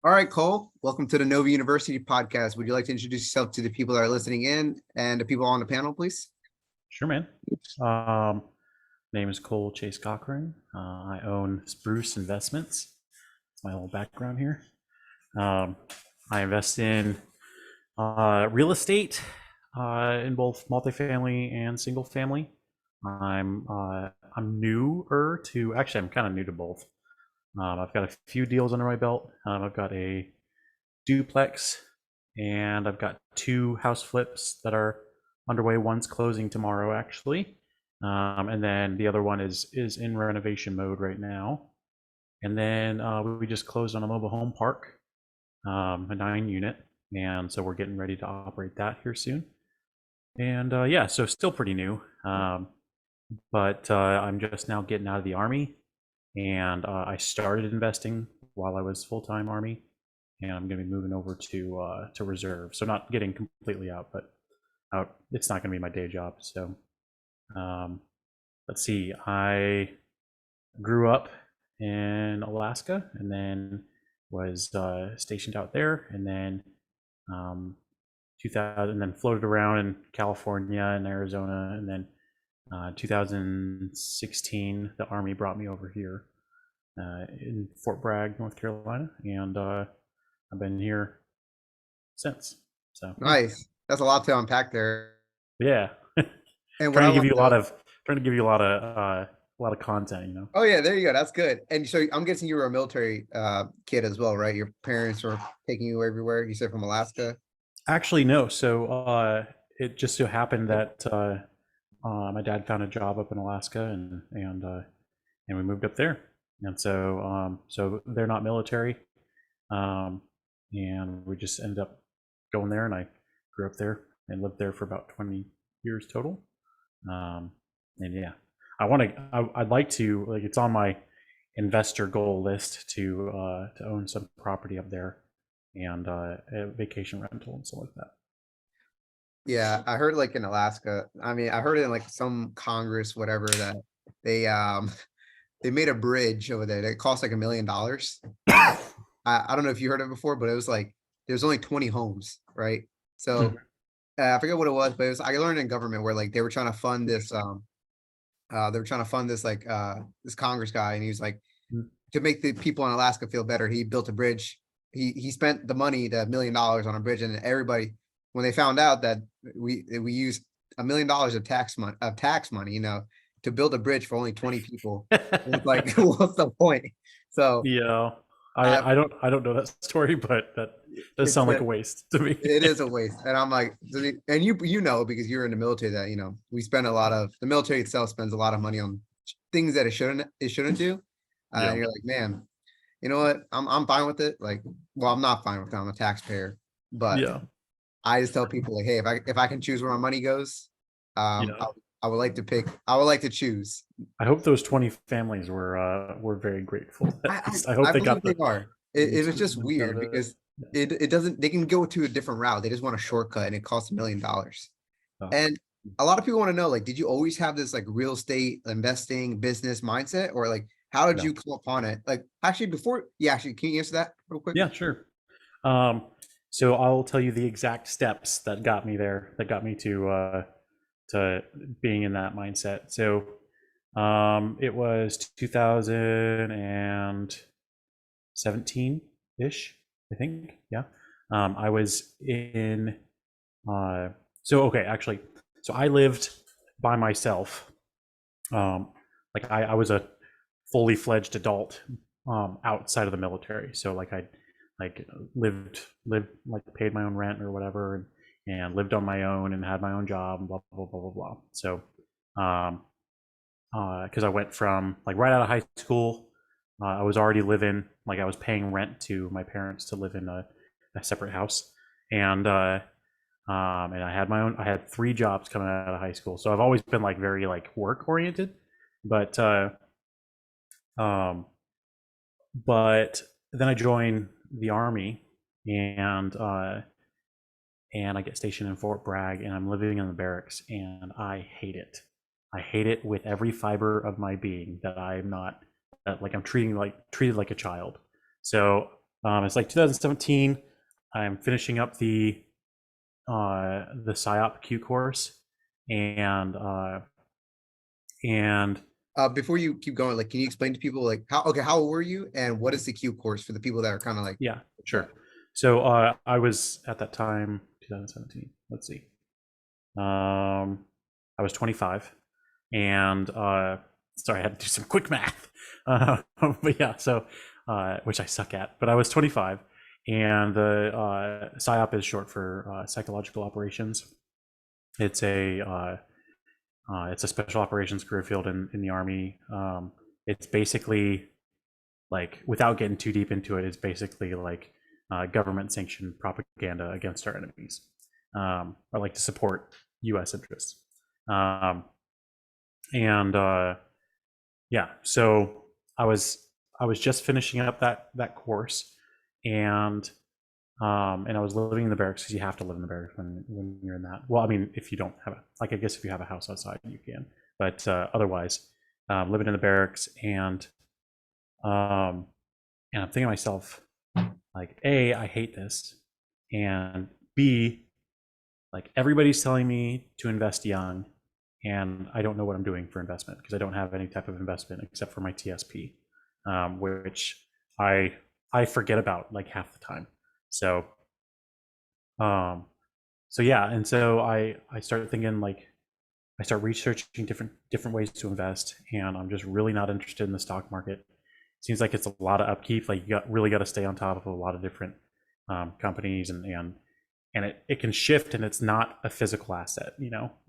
All right, Cole, welcome to the Nova University podcast. Would you like to introduce yourself to the people that are listening in and the people on the panel, please? Sure, man. Um, Name is Cole Chase-Cochrane. I own Spruce Investments. That's my whole background here. Um, I invest in real estate in both multifamily and single family. I'm newer to actually I'm kind of new to both. I've got a few deals under my belt. I've got a duplex, and I've got two house flips that are underway. One's closing tomorrow, actually, and then the other one is in renovation mode right now. And then we just closed on a mobile home park, a 9 unit, and so we're getting ready to operate that here soon. And yeah, so still pretty new, but I'm just now getting out of the Army, and I started investing while I was full-time Army, and I'm going to be moving over to reserve. So not getting completely out, but out. It's not going to be my day job. So let's see. I grew up in Alaska, and then was stationed out there, and then 2000, and then floated around in California and Arizona, and then 2016 the Army brought me over here in Fort Bragg, North Carolina, and I've been here since. So yeah. Nice. That's a lot to unpack there. Yeah. And what I trying to give want you to a lot know, of trying to give you a lot of content, you know. oh yeah, there you go. That's good. And so I'm guessing you were a military kid as well, right? Your parents were taking you everywhere. You said from Alaska. Actually, no. So it just so happened that my dad found a job up in Alaska, and we moved up there. And so they're not military, um, and we just ended up going there. And I grew up there and lived there for about 20 years total. And yeah, I'd like to, like, it's on my investor goal list to own some property up there, and a vacation rental and stuff like that. Yeah, I heard like in Alaska. I mean, I heard it in like some Congress, whatever, that they they made a bridge over there that cost like $1 million. I don't know if you heard it before, but it was like there's only 20 homes, right? So I forget what it was, but it was I learned in government where like they were trying to fund this they were trying to fund this like this Congress guy, and he was like, to make the people in Alaska feel better, he built a bridge. He spent the money, the $1 million on a bridge, and everybody, when they found out that we used $1 million of tax money, to build a bridge for only 20 people, it's like, what's the point? So Yeah, uh, I don't know that story, but that does it's sound like a waste to me. it is a waste. And I'm like, and you know, because you're in the military, that we spend a lot of the military itself spends a lot of money on things that it shouldn't do. And Yeah, you're like, man, you know what? I'm fine with it. Like, well, I'm not fine with it. I'm a taxpayer, but yeah, I just tell people like, hey, if I can choose where my money goes, yeah. I would like to pick. I would like to choose. I hope those 20 families were very grateful. At I least I hope I they believe got they the are. It was most just out of weird it. because it doesn't. They can go to a different route. They just want a shortcut, and it costs $1 million. Oh. And a lot of people want to know, like, did you always have this like real estate investing business mindset, or like how did No. you come upon it? Like, actually, actually, can you answer that real quick? Yeah, sure. Um, so I'll tell you the exact steps that got me there, that got me to being in that mindset. So it was 2017-ish, I think. Yeah. I was in so okay, actually, so I lived by myself. Like I was a fully fledged adult outside of the military. So like I like lived like paid my own rent or whatever, and lived on my own and had my own job and blah blah blah blah blah. So um because I went from like right out of high school, I was already living, like I was paying rent to my parents to live in a separate house, and and I had three jobs coming out of high school, so I've always been like very like work oriented, but um but then I joined the Army, and I get stationed in Fort Bragg, and I'm living in the barracks, and I hate it. I hate it with every fiber of my being, that I'm not, that like I'm treated like a child. So It's like 2017. I'm finishing up the PSYOP Q course, and and Before you keep going, like, can you explain to people like how old were you and what is the Q course for the people that are kind of like, yeah, yeah. sure. So I was at that time 2017. Let's see. I was 25, and sorry, I had to do some quick math. But yeah, so which I suck at. But I was 25, and the PSYOP is short for psychological operations. It's a special operations career field in the Army. It's basically like, without getting too deep into it, it's basically like government sanctioned propaganda against our enemies, or like to support U.S. interests. Um, and yeah, so I was I was just finishing up that course, and and I was living in the barracks, because you have to live in the barracks when you're in that. Well, I mean, if you don't have like, I guess if you have a house outside, you can. But otherwise, living in the barracks, um, and I'm thinking to myself, like, A, I hate this, and B, like, everybody's telling me to invest young, and I don't know what I'm doing for investment, because I don't have any type of investment except for my TSP, which I I forget about like half the time. So um, so yeah, and so I started thinking, like, I start researching different ways to invest, and I'm just really not interested in the stock market. Seems like it's a lot of upkeep. Like, you really got to stay on top of a lot of different companies, and it can shift, and it's not a physical asset.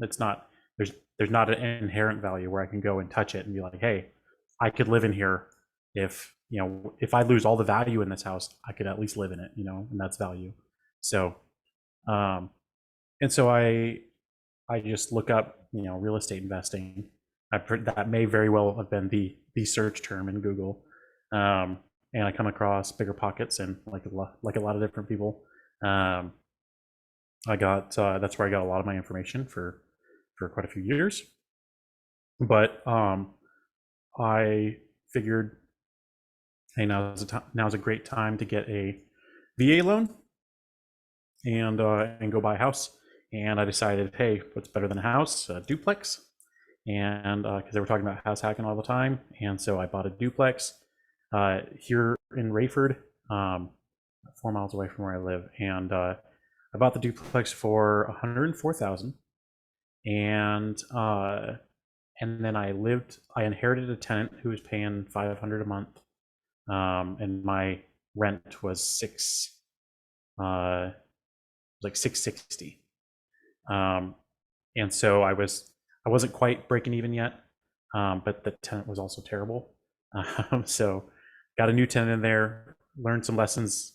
It's not, there's not an inherent value where I can go and touch it and be like, hey, I could live in here. If I lose all the value in this house, I could at least live in it. And that's value. So um, and so I just look up, real estate investing. That may very well have been the search term in Google, and I come across Bigger Pockets, and like a lot of different people, um, I got that's where I got a lot of my information for quite a few years. But I figured, hey, now's a great time to get a VA loan and go buy a house. And I decided, hey, what's better than a house? A duplex. And because they were talking about house hacking all the time, and so I bought a duplex here in Rayford, 4 miles away from where I live, and I bought the duplex for 104,000, and then I inherited a tenant who was paying 500 a month, and my rent was uh, like 660. And so I wasn't quite breaking even yet, but the tenant was also terrible. So got a new tenant in there, learned some lessons.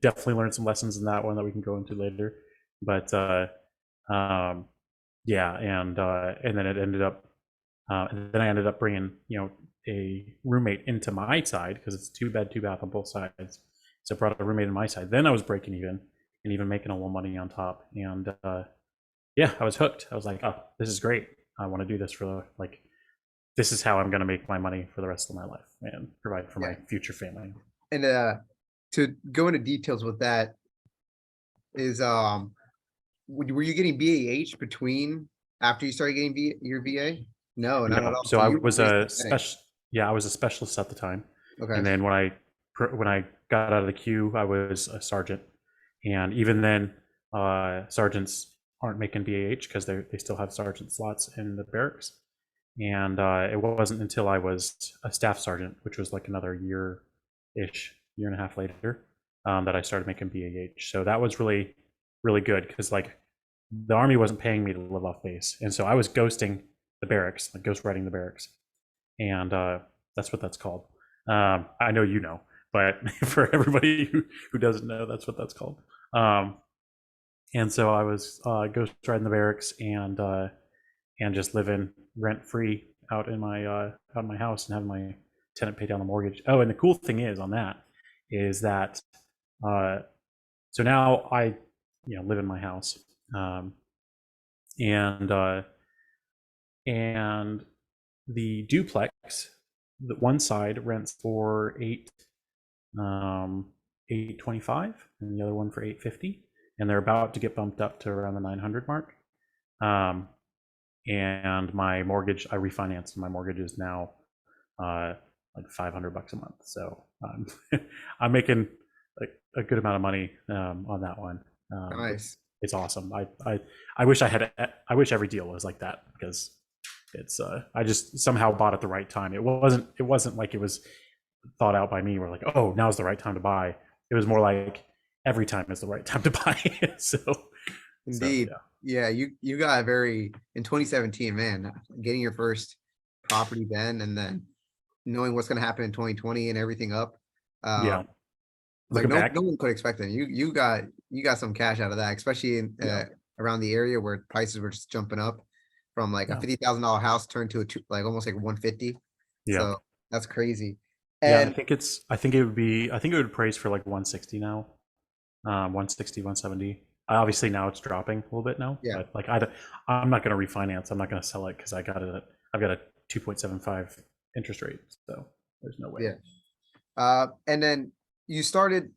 Definitely learned some lessons in that one that we can go into later. But um, yeah, and then it ended up, and then I ended up bringing a roommate into my side, because it's 2 bed 2 bath on both sides. So I brought a roommate in my side. Then I was breaking even and even making a little money on top. And yeah, I was hooked. I was like, oh, this is great. I want to do this this is how I'm going to make my money for the rest of my life and provide for Yeah. my future family. And to go into details with that is were you getting BAH between after you started getting your VA? No, not at No, all. so So I you were was just a beginning. special. Yeah, I was a specialist at the time, Okay. and then when I got out of the queue, I was a sergeant, and even then, sergeants aren't making BAH because they still have sergeant slots in the barracks. And it wasn't until I was a staff sergeant, which was like another year and a half later, that I started making BAH. So that was really, really good, because like the Army wasn't paying me to live off base, and so I was ghosting the barracks, like ghost writing the barracks, and that's what that's called. I know you know, but for everybody who doesn't know, that's what that's called. Um, and so I was ghost riding the barracks, and just living rent free out in my house, and having my tenant pay down the mortgage. Oh, and the cool thing is on that is that uh, so now I live in my house, um, and and the duplex, the one side rents for um, 825 and the other one for 850, and they're about to get bumped up to around the 900 mark. And my mortgage, I refinanced, and my mortgage is now like $500 a month. So I'm making like a good amount of money on that one. Nice. It's awesome. I wish I wish every deal was like that, because it's I just somehow bought at the right time. It wasn't like it was thought out by me. We're like, oh, now's the right time to buy. It was more like every time is the right time to buy. so Indeed. yeah. Yeah, you got a very in 2017, man, getting your first property then, and then knowing what's going to happen in 2020 and everything up. Yeah. Like Looking no back, no one could expect that. You got some cash out of that, especially in yeah, around the area where prices were just jumping up from like a yeah, $50,000 house turned to like almost like 150. yeah, So that's crazy. yeah. I And think it's. I think it would praise for like 160 now, 160, 170. Obviously now it's dropping a little bit now, yeah, but like I'm not going to refinance. I'm not going to sell it because I've got a 2.75 interest rate, so there's no way. yeah. And then you started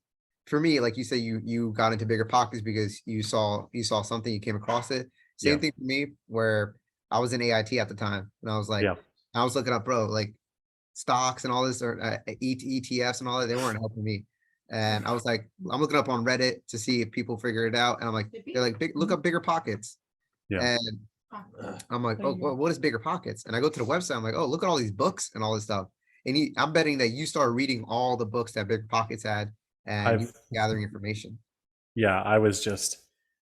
for me, like you say, you got into bigger pockets because you saw something, you came across it. Yeah, Same thing for me, where I was in AIT at the time, and I was like, yeah, I was looking up, bro, like stocks and all this, or ETFs and all that. They weren't helping me, and I was like, I'm looking up on Reddit to see if people figure it out, and I'm like, they're like, look up bigger pockets, yeah. and I'm like, oh, what is bigger pockets? And I go to the website. I'm like, oh, look at all these books and all this stuff. And I'm betting that you started reading all the books that Bigger Pockets had, and you I've gathering information. Yeah, I was just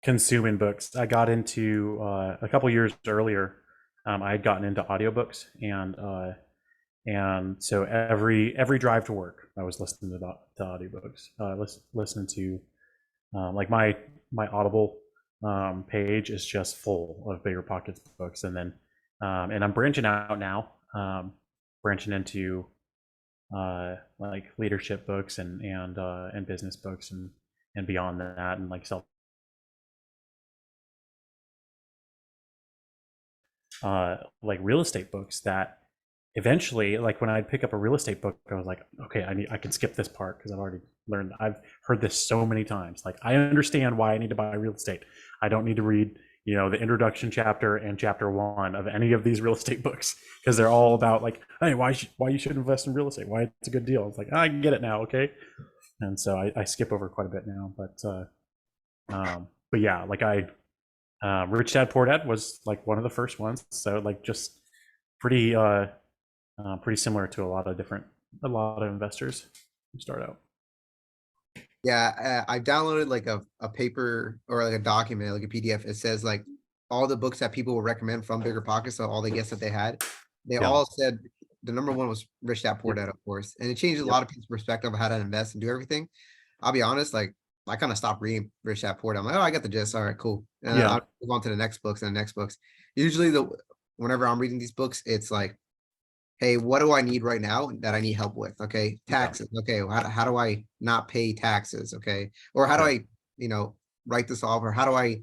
consuming books. I got into a couple years earlier. I had gotten into audiobooks, and so every drive to work, I was listening to audiobooks. Listening to like my Audible page is just full of Bigger Pockets books, and I'm branching out now, branching into like leadership books and business books and beyond that, and like self like real estate books that eventually, like when I'd pick up a real estate book, I was like, okay, I can skip this part because I've heard this so many times. Like I understand why I need to buy real estate. I don't need to read, the introduction chapter and chapter one of any of these real estate books, because they're all about like, hey, why you should invest in real estate, why it's a good deal. It's like, I can get it now, okay. And so I skip over quite a bit now, but yeah, like Rich Dad Poor Dad was like one of the first ones, so like just pretty pretty similar to a lot of investors who start out. Yeah, I downloaded like a paper or like a document, like a PDF. It says like all the books that people would recommend from Bigger Pockets, so all the guests that they had, they Yeah, all said the number one was Rich Dad Poor yep, Dad, of course, and it changed a yep, lot of people's perspective of how to invest and do everything. I'll be honest, like I kind of stopped reading Rich Dad Poor Dad. I'm like, oh, I got the gist. All right, cool. And yeah, I'll move on to the next books and the next books. Usually, whenever I'm reading these books, it's like, hey, what do I need right now that I need help with? Okay, yeah, taxes. Okay, well, how do I not pay taxes? Okay, or how do yeah, I, write this off, or how do I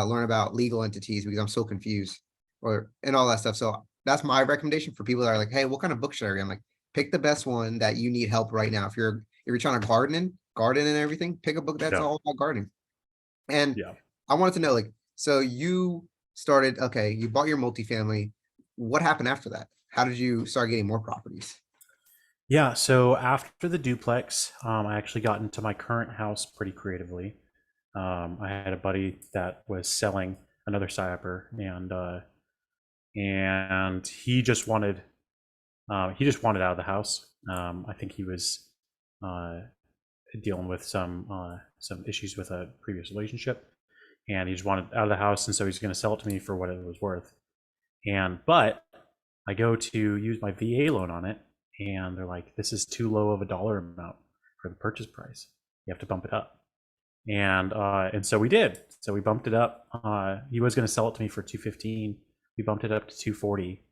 learn about legal entities because I'm so confused, or and all that stuff. So that's my recommendation for people that are like, hey, what kind of book should I read? I'm like, pick the best one that you need help right now. If you're trying to garden and everything, pick a book that's yeah, all about gardening. And yeah. I wanted to know, like, so you started, okay, you bought your multifamily. What happened after that? How did you start getting more properties? Yeah, so after the duplex, I actually got into my current house pretty creatively. I had a buddy that was selling another cyber, and he just wanted out of the house. I think he was uh, dealing with some issues with a previous relationship, and he just wanted out of the house, and so he's going to sell it to me for what it was worth. But I go to use my VA loan on it, and they're like, "This is too low of a dollar amount for the purchase price. You have to bump it up." And so we did. So we bumped it up. He was going to sell it to me for 215. We bumped it up to 240.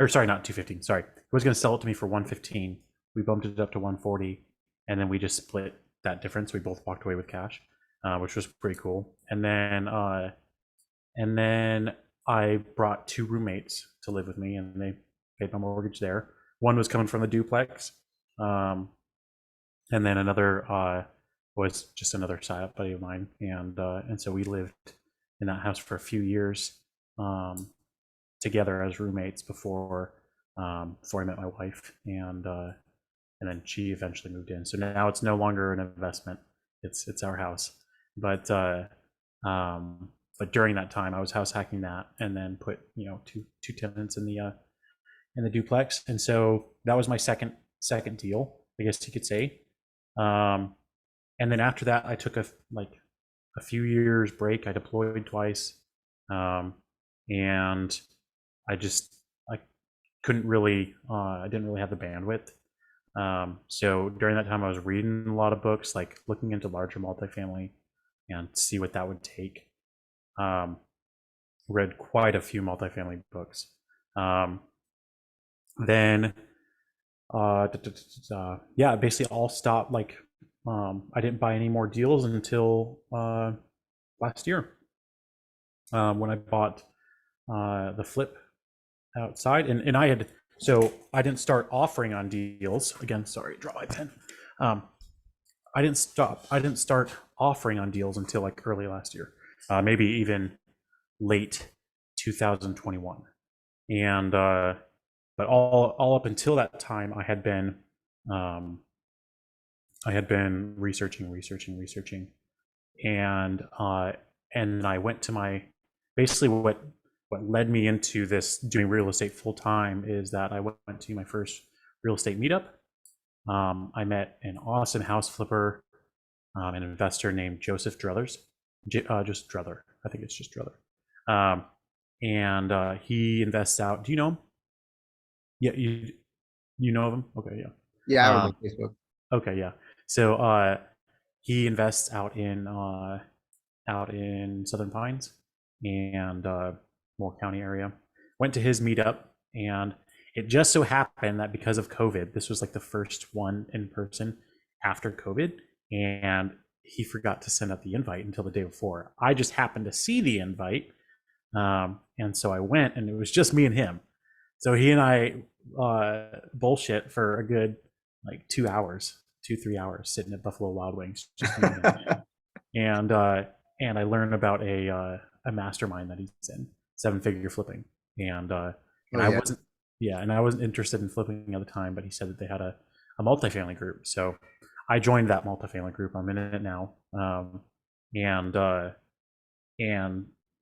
Or sorry, not 215. Sorry, he was going to sell it to me for 115. We bumped it up to 140, and then we just split that difference. We both walked away with cash, which was pretty cool. And then I brought two roommates to live with me, and they paid my mortgage there. One was coming from the duplex, and then another was just another side buddy of mine, and so we lived in that house for a few years together as roommates before I met my wife, and then she eventually moved in. So now it's no longer an investment; it's our house. But but during that time, I was house hacking that, and then put two tenants in the duplex, and so that was my second deal, I guess you could say. Um, and then after that, I took a few years break. I deployed twice, and I couldn't really I didn't really have the bandwidth. So during that time, I was reading a lot of books, like looking into larger multifamily and see what that would take. Read quite a few multifamily books. Then yeah, basically all stopped. Like I didn't buy any more deals until last year when I bought the flip outside, and I didn't start offering on deals again. Sorry, draw my pen. I didn't start offering on deals until like early last year, maybe even late 2021, and but all up until that time, I had been researching, and I went to my basically what led me into this doing real estate full time is that I went to my first real estate meetup. I met an awesome house flipper, an investor named Joseph Druthers, just Druther. I think it's just Druther. And he invests out. Do you know him? Yeah, you know of him? Okay, yeah. Yeah, I don't know Facebook. Okay, yeah. So he invests out in Southern Pines and Moore County area. Went to his meetup, and it just so happened that because of COVID, this was like the first one in person after COVID, and he forgot to send out the invite until the day before. I just happened to see the invite, and so I went, and it was just me and him. So he and I bullshit for a good like 3 hours, sitting at Buffalo Wild Wings, just me and him. And I learned about a mastermind that he's in, 7-figure flipping, and Oh I yeah. wasn't interested in flipping at the time, but he said that they had a multifamily group, so I joined that multifamily group. I'm in it now, and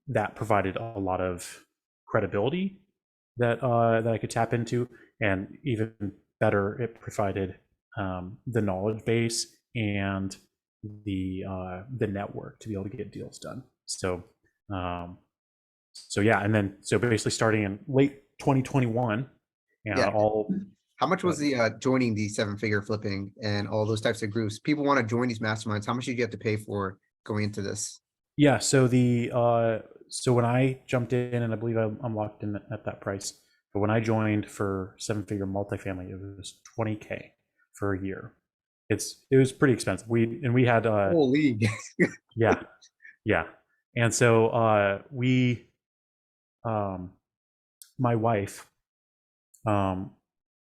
that provided a lot of credibility that I could tap into, and even better, it provided the knowledge base and the network to be able to get deals done. So yeah, and then so basically starting in late 2021, and Yeah. all. How much was the joining the 7-figure flipping and all those types of groups? People want to join these masterminds. How much did you have to pay for going into this? Yeah, so so when I jumped in, and I believe I'm locked in at that price, but when I joined for 7-figure multifamily, it was 20K for a year. It was pretty expensive. We had Whole league. yeah, yeah, and so we my wife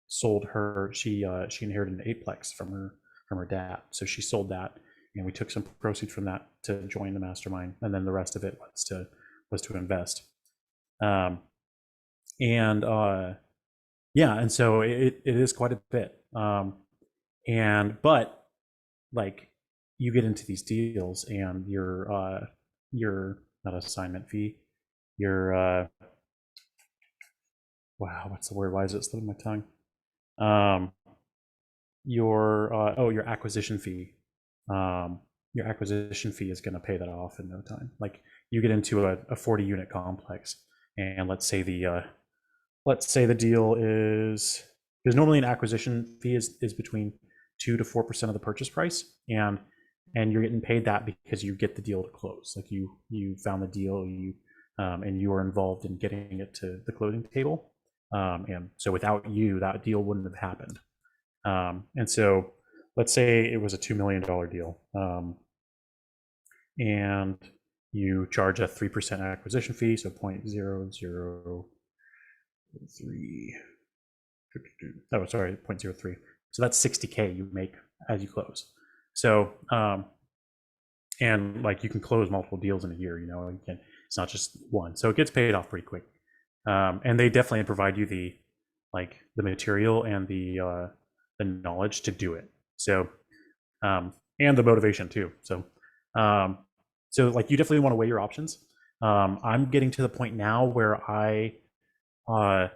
sold her. She inherited an eightplex from her dad, so she sold that, and we took some proceeds from that to join the mastermind, and then the rest of it was to invest. And yeah, and so it is quite a bit. And but like you get into these deals, and your not assignment fee, your wow, what's the word? Why is it slipping my tongue? Um, your acquisition fee. Your acquisition fee is going to pay that off in no time. Like you get into a 40 unit complex, and let's say the deal is, because normally an acquisition fee is between 2 to 4% of the purchase price, and you're getting paid that because you get the deal to close. Like you found the deal, and you are involved in getting it to the closing table, and so without you, that deal wouldn't have happened. And so let's say it was a $2 million deal, and you charge a 3% acquisition fee, so 0.003. Oh, sorry, 0.03. So that's 60K you make as you close. So and like you can close multiple deals in a year. You can, it's not just one, so it gets paid off pretty quick. And they definitely provide you the material and the knowledge to do it. So and the motivation too. Um, so like you definitely want to weigh your options. I'm getting to the point now where I uh,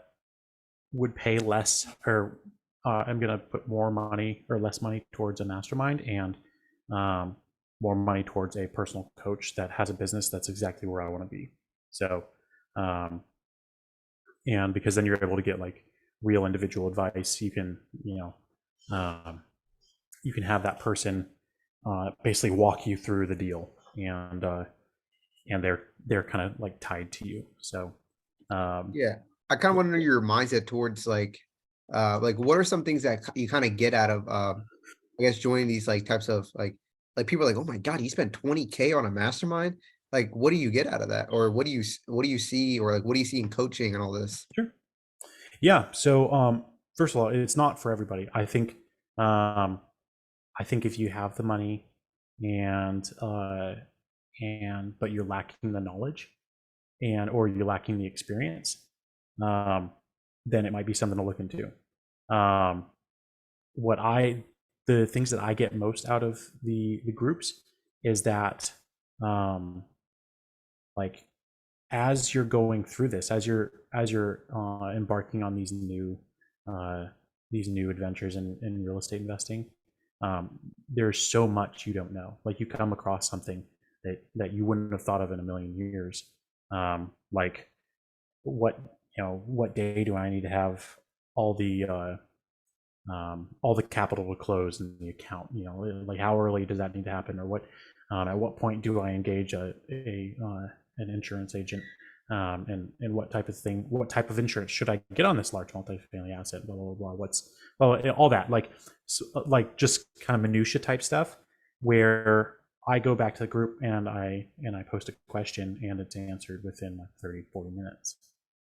would pay less, or I'm going to put more money or less money towards a mastermind, and more money towards a personal coach that has a business that's exactly where I want to be. So, and because then you're able to get like real individual advice, you can have that person basically walk you through the deal, and they're kind of like tied to you. So Yeah. I kind of want to know your mindset towards like what are some things that you kind of get out of, I guess joining these like types of like people are like, oh my God, you spent 20K on a mastermind. Like, what do you get out of that? Or what do you see? Or like, what do you see in coaching and all this? sure. Yeah. So first of all, it's not for everybody. I think if you have the money and but you're lacking the knowledge, or you're lacking the experience, um, then it might be something to look into. Um, what I the things that I get most out of the groups is that um, like as you're going through this, as you're embarking on these new adventures in real estate investing, there's so much you don't know. Like you come across something that you wouldn't have thought of in a million years. Like what what day do I need to have all the capital to close in the account? Like how early does that need to happen, or at what point do I engage an insurance agent, and what type of insurance should I get on this large multifamily asset? Blah blah blah. All that like just kind of minutia type stuff, where I go back to the group and I post a question and it's answered within like 30-40 minutes.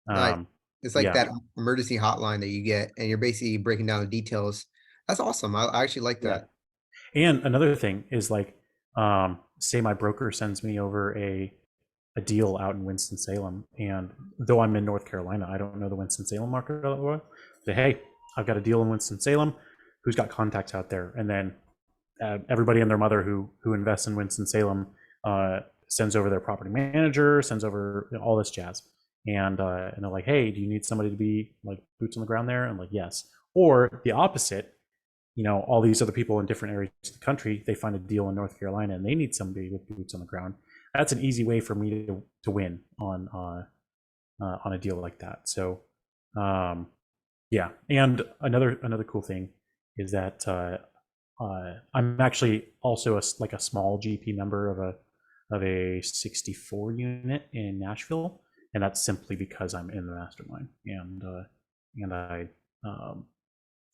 Nice. Um, It's like yeah, that emergency hotline that you get, and you're basically breaking down the details. That's awesome. I actually like yeah. that. And another thing is like, say my broker sends me over a deal out in Winston Salem, and though I'm in North Carolina, I don't know the Winston Salem market that well. Say, hey, I've got a deal in Winston Salem. Who's got contacts out there? And then everybody and their mother who invests in Winston Salem sends over their property manager, sends over all this jazz, and they're like, hey, do you need somebody to be like boots on the ground there? And I'm like, yes. Or the opposite, all these other people in different areas of the country, they find a deal in North Carolina and they need somebody with boots on the ground. That's an easy way for me to win on a deal like that. So yeah, and another cool thing is that I'm actually also like a small GP member of a 64 unit in Nashville, and that's simply because I'm in the mastermind, and I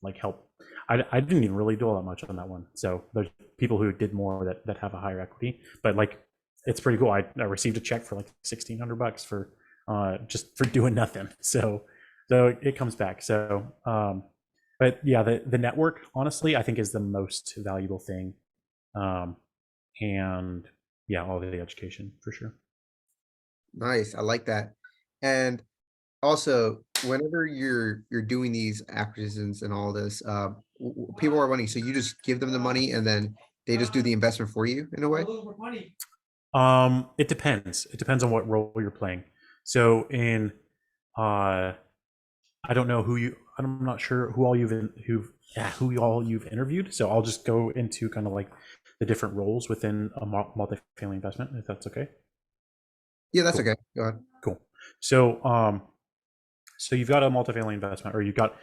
like help. I didn't even really do all that much on that one. So there's people who did more that have a higher equity, but like it's pretty cool. I received a check for like $1,600 for just for doing nothing. So it comes back. So but yeah, the network honestly I think is the most valuable thing, um, and yeah, all the education for sure. Nice. I like that. And also, whenever you're doing these acquisitions and all this, people are money, so you just give them the money and then they just do the investment for you in a way? It depends. It depends on what role you're playing. So in uh I don't know I'm not sure who all who all you've interviewed. So I'll just go into kind of like the different roles within a multifamily investment, if that's okay. Yeah, that's Cool. okay. Go ahead. Cool. So so you've got a multifamily investment, or you've got,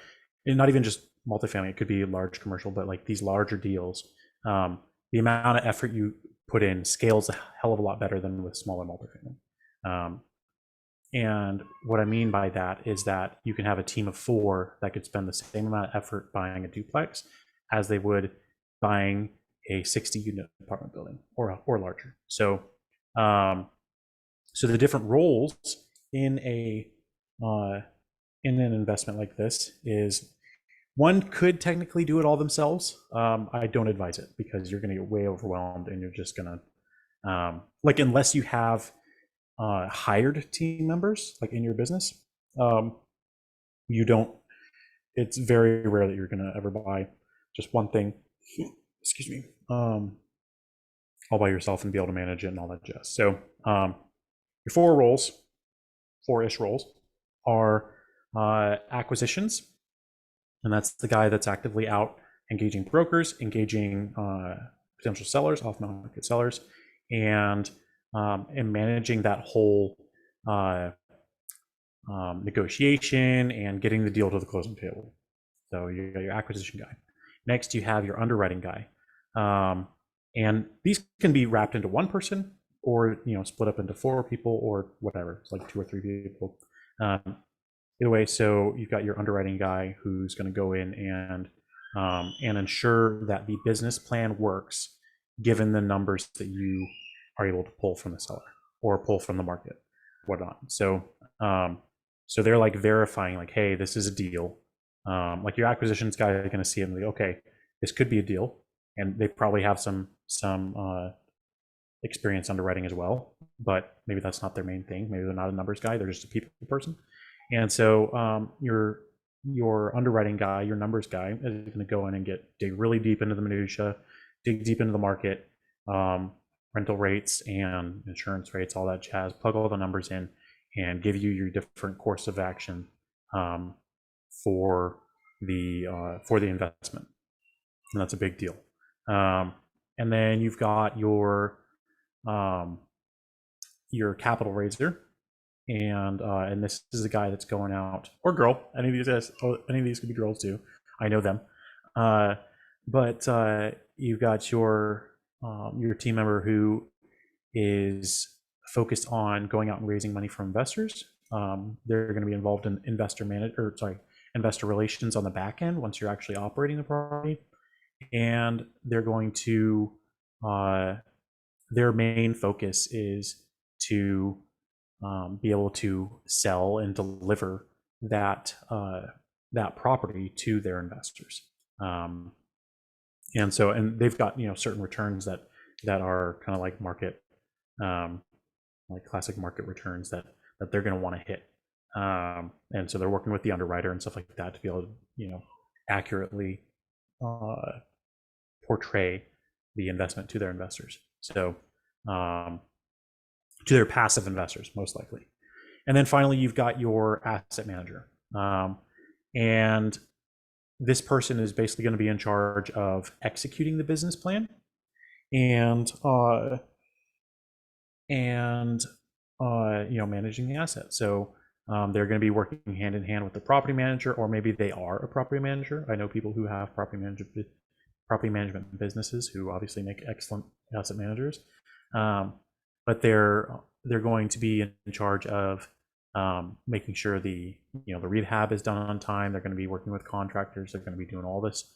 and not even just multifamily, it could be large commercial, but like these larger deals, the amount of effort you put in scales a hell of a lot better than with smaller multifamily. Um, And what I mean by that is that you can have a team of 4 that could spend the same amount of effort buying a duplex as they would buying a 60-unit apartment building or larger. So, um, so the different roles in a uh, in an investment like this is, one could technically do it all themselves. I don't advise it because you're going to get way overwhelmed and you're just going to Like unless you have hired team members like in your business, you don't. It's very rare that you're going to ever buy just one thing. Excuse me. All by yourself and be able to manage it and all that jazz. So your four roles, four-ish roles, are acquisitions, and that's the guy that's actively out engaging brokers, engaging potential sellers, off-market sellers, and managing that whole negotiation and getting the deal to the closing table. So you got your acquisition guy. Next, you have your underwriting guy, and these can be wrapped into one person, or split up into four people, or whatever. It's like 2 or 3 people. Either way, so you've got your underwriting guy who's going to go in and ensure that the business plan works, given the numbers that you are able to pull from the seller or pull from the market, whatnot. So they're like verifying, like, hey, this is a deal. Like your acquisitions guy are going to see it and be like, okay, this could be a deal, and they probably have some experience underwriting as well, but maybe that's not their main thing. Maybe they're not a numbers guy; they're just a people person. And so your underwriting guy, your numbers guy, is going to go in and dig really deep into the minutia, dig deep into the market, rental rates and insurance rates, all that jazz. Plug all the numbers in and give you your different course of action for the investment, and that's a big deal. And then you've got your capital raiser, and this is the guy that's going out, or girl. Any of these could be girls too. I know them. But you've got your team member who is focused on going out and raising money from investors. They're going to be involved in investor relations on the back end once you're actually operating the property, and they're going to their main focus is to be able to sell and deliver that property to their investors. And they've got certain returns that are kind of like market, like classic market returns that they're going to want to hit. And so they're working with the underwriter and stuff like that to be able to accurately portray the investment to their investors. So to their passive investors, most likely. And then finally, you've got your asset manager. And this person is basically going to be in charge of executing the business plan and managing the asset. So they're going to be working hand in hand with the property manager, or maybe they are a property manager. I know people who have property management businesses who obviously make excellent asset managers. But they're going to be in charge of making sure the rehab is done on time. They're going to be working with contractors. They're going to be doing all this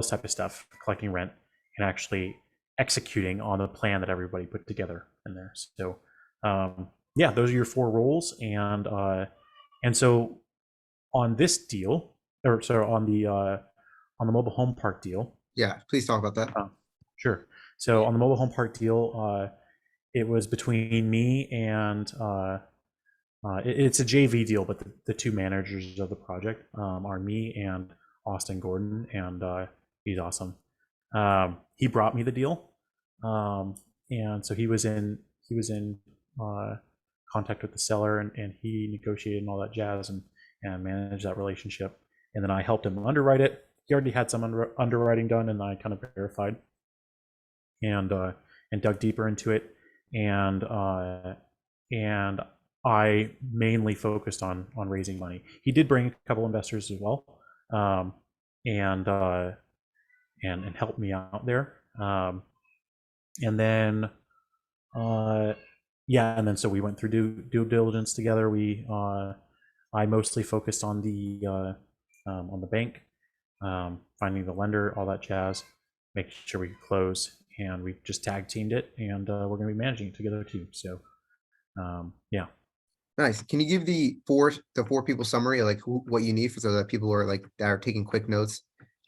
type of stuff, collecting rent, and actually executing on the plan that everybody put together in there. So those are your four roles, and so on this deal, or sorry, on the mobile home park deal. Yeah, please talk about that. Sure. So on the mobile home park deal, it was between me and it's a JV deal, but the two managers of the project are me and Austin Gordon, and he's awesome. He brought me the deal, and so he was in contact with the seller, and he negotiated and all that jazz, and managed that relationship. And then I helped him underwrite it. He already had some underwriting done, and I kind of verified and dug deeper into it. And I mainly focused on raising money. He did bring a couple investors as well, and help me out there. And then so we went through due diligence together. I mostly focused on the bank, finding the lender, all that jazz, making sure we could close, and we just tag teamed it, and we're going to be managing it together too. So Nice. Can you give the four people summary, like what you need, so that people are that are taking quick notes?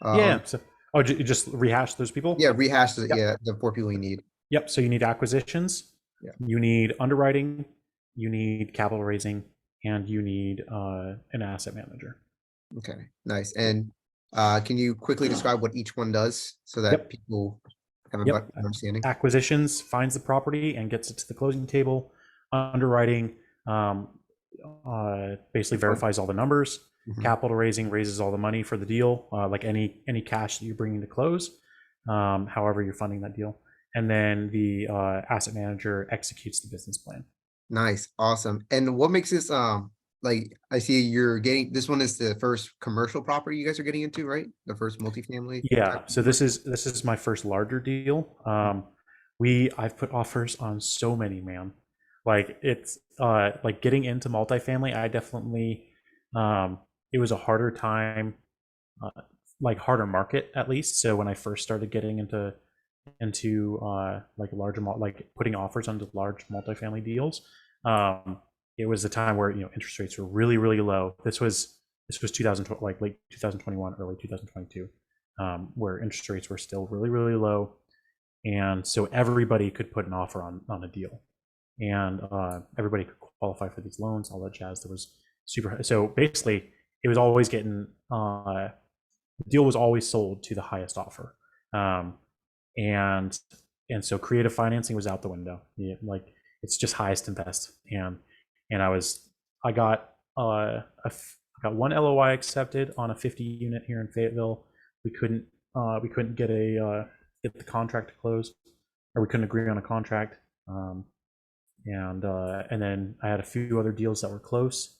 So just rehash those people. Yeah, rehash the 4 people you need. Yep. So you need acquisitions, Yeah. you need underwriting, you need capital raising, and you need an asset manager. Okay, nice. And can you quickly describe what each one does so that Yep. people have a better Yep. understanding? Acquisitions finds the property and gets it to the closing table. Underwriting basically verifies all the numbers. Mhm. Capital raising raises all the money for the deal, like any cash that you're bringing to close, however you're funding that deal. And then the asset manager executes the business plan. Nice, awesome. And what makes this like I see you're getting this one is the first commercial property you guys are getting into, right? The first multifamily type Yeah, of so this commercial? is my first larger deal. I've put offers on so many, man. Like it's like getting into multifamily. I definitely it was a harder time, uh, like harder market at least. So when I first started getting into like like putting offers onto large multifamily deals, um, it was the time where interest rates were really low. This was 2020, like late 2021, early 2022, where interest rates were still really low, and so everybody could put an offer on a deal, and everybody could qualify for these loans, all that jazz. There was super. So basically, it was always getting the deal was always sold to the highest offer. Um, and and so creative financing was out the window. Yeah, like it's just highest and best. And I got I got one LOI accepted on a 50 unit here in Fayetteville. We couldn't get the contract to close, or we couldn't agree on a contract. And then I had a few other deals that were close,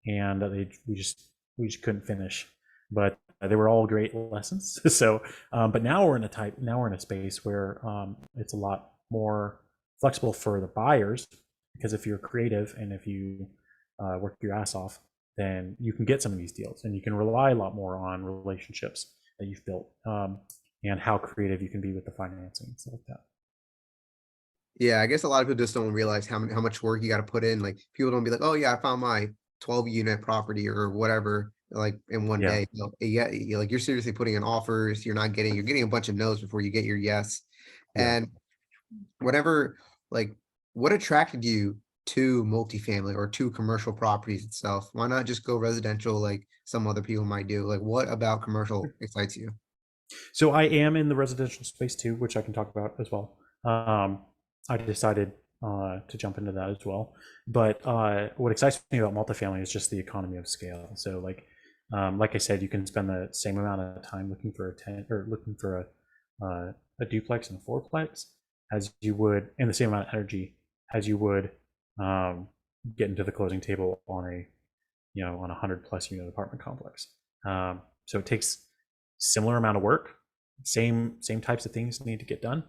and we just couldn't finish. But they were all great lessons. So, but now we're in a space where it's a lot more flexible for the buyers, because if you're creative and if you work your ass off, then you can get some of these deals, and you can rely a lot more on relationships that you've built, and how creative you can be with the financing and stuff like that. Yeah, I guess a lot of people just don't realize how much work you got to put in. Like people don't be like, oh yeah, I found my 12 unit property or whatever, like in one Yeah. day. Yeah, like you're seriously putting in offers. You're getting a bunch of no's before you get your yes. Yeah. And whatever, like, what attracted you to multifamily or to commercial properties itself? Why not just go residential like some other people might do? Like, what about commercial excites you? So I am in the residential space too, which I can talk about as well. I decided to jump into that as well. But what excites me about multifamily is just the economy of scale. So like I said, you can spend the same amount of time looking for looking for a duplex and a fourplex as you would, in the same amount of energy as you would um, get into the closing table on a 100+ unit apartment complex. So it takes similar amount of work, same types of things need to get done,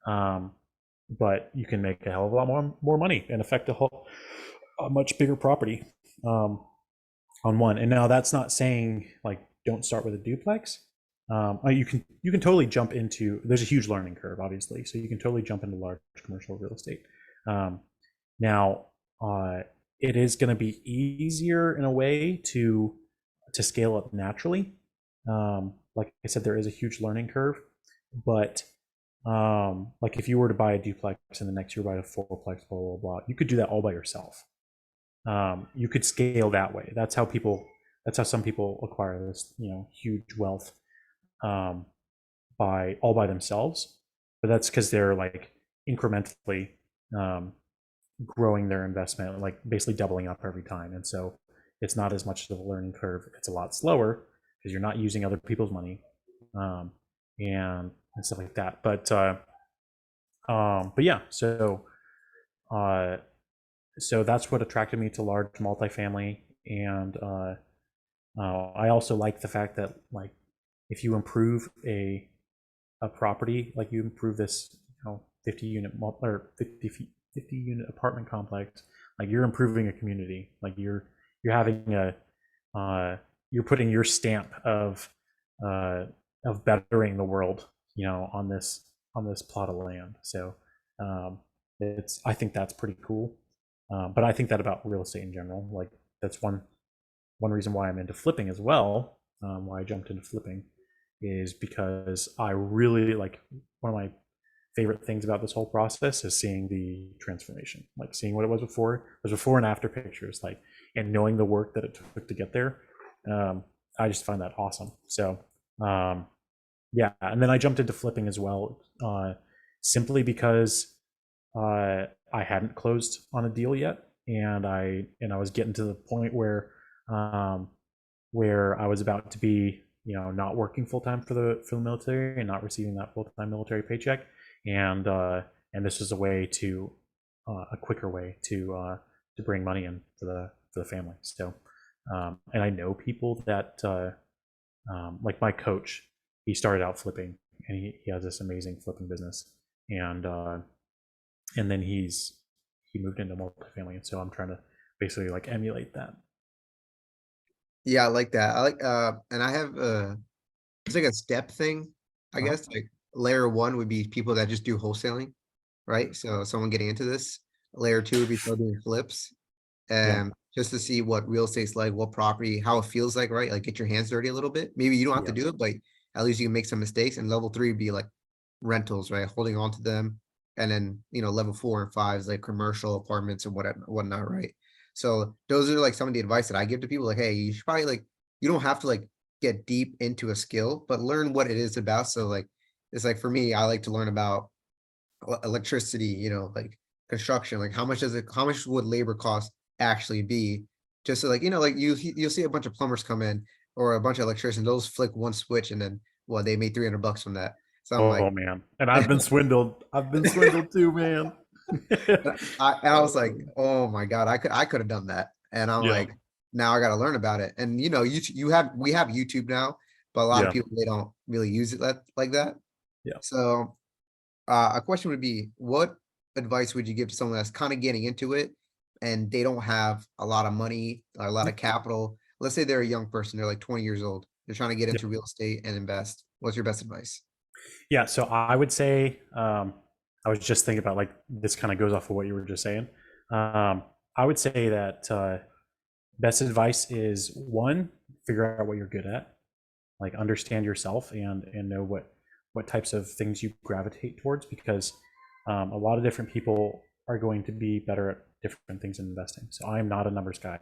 um, but you can make a hell of a lot more money and affect a much bigger property, um, on one. And now that's not saying like don't start with a duplex. You can totally jump into. There's a huge learning curve, obviously, so you can totally jump into large commercial real estate. Um, now, it is going to be easier in a way to scale up naturally. Like I said, there is a huge learning curve, but like if you were to buy a duplex and the next year buy a fourplex, blah blah blah, you could do that all by yourself. You could scale that way. That's how some people acquire this, huge wealth, um, by themselves. But that's because they're like incrementally um, growing their investment, like basically doubling up every time. And so it's not as much of a learning curve. It's a lot slower because you're not using other people's money, um, and stuff like that. But yeah, uh, so that's what attracted me to large multifamily, and I also like the fact that like if you improve a property, like you improve this 50 unit or 50 unit apartment complex, like you're improving a community, like you're having a you're putting your stamp uh, of bettering the world, on this plot of land. So it's I think that's pretty cool. But I think that about real estate in general. Like that's one reason why I'm into flipping as well. Why I jumped into flipping is because I really like one of my favorite things about this whole process is seeing the transformation, like seeing what it was before. There's before and after pictures, like, and knowing the work that it took to get there. I just find that awesome. So yeah, and then I jumped into flipping as well, simply because I hadn't closed on a deal yet, and I was getting to the point where I was about to be, not working full time for the military and not receiving that full time military paycheck, and this was a way to a quicker way to bring money in for the family. So, and I know people that like my coach, he started out flipping, and he has this amazing flipping business, and then he moved into multifamily, and so I'm trying to basically like emulate that. Yeah, I like that. I like and I have it's like a step thing, I Uh-huh. guess. Like layer one would be people that just do wholesaling, right? So someone getting into this. Layer two would be people doing flips, Yeah, and just to see what real estate's like, what property, how it feels like, right? Like get your hands dirty a little bit. Maybe you don't have to yeah, do it, but at least you can make some mistakes. And level three would be like rentals, right? Holding on to them. And then, level four and five is like commercial apartments and whatnot, right? So those are like some of the advice that I give to people. Like, hey, you should probably like, you don't have to like get deep into a skill, but learn what it is about. So like, it's like for me, I like to learn about electricity, like construction, like how much would labor cost actually be? Just so like, like you'll see a bunch of plumbers come in or a bunch of electricians, those flick one switch and then they made $300 from that. So I'm like, oh man, and I've been swindled too, man. I was like, oh my God, I could have done that. And I'm Yeah, like, now I got to learn about it. And we have YouTube now, but a lot of yeah, people, they don't really use it like that. yeah. So a question would be, what advice would you give to someone that's kind of getting into it and they don't have a lot of money, a lot of capital? Let's say they're a young person, they're like 20 years old. They're trying to get Yeah. into real estate and invest. What's your best advice? Yeah, so I would say, I was just thinking about, like, this kind of goes off of what you were just saying. I would say that best advice is, one, figure out what you're good at, like understand yourself and know what types of things you gravitate towards, because a lot of different people are going to be better at different things in investing. So I'm not a numbers guy.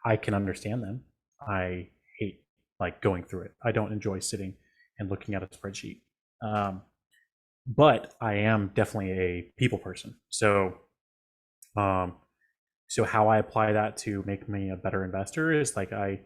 I can understand them. I hate like going through it. I don't enjoy sitting and looking at a spreadsheet. Um, but I am definitely a people person. Um, so how I apply that to make me a better investor is like I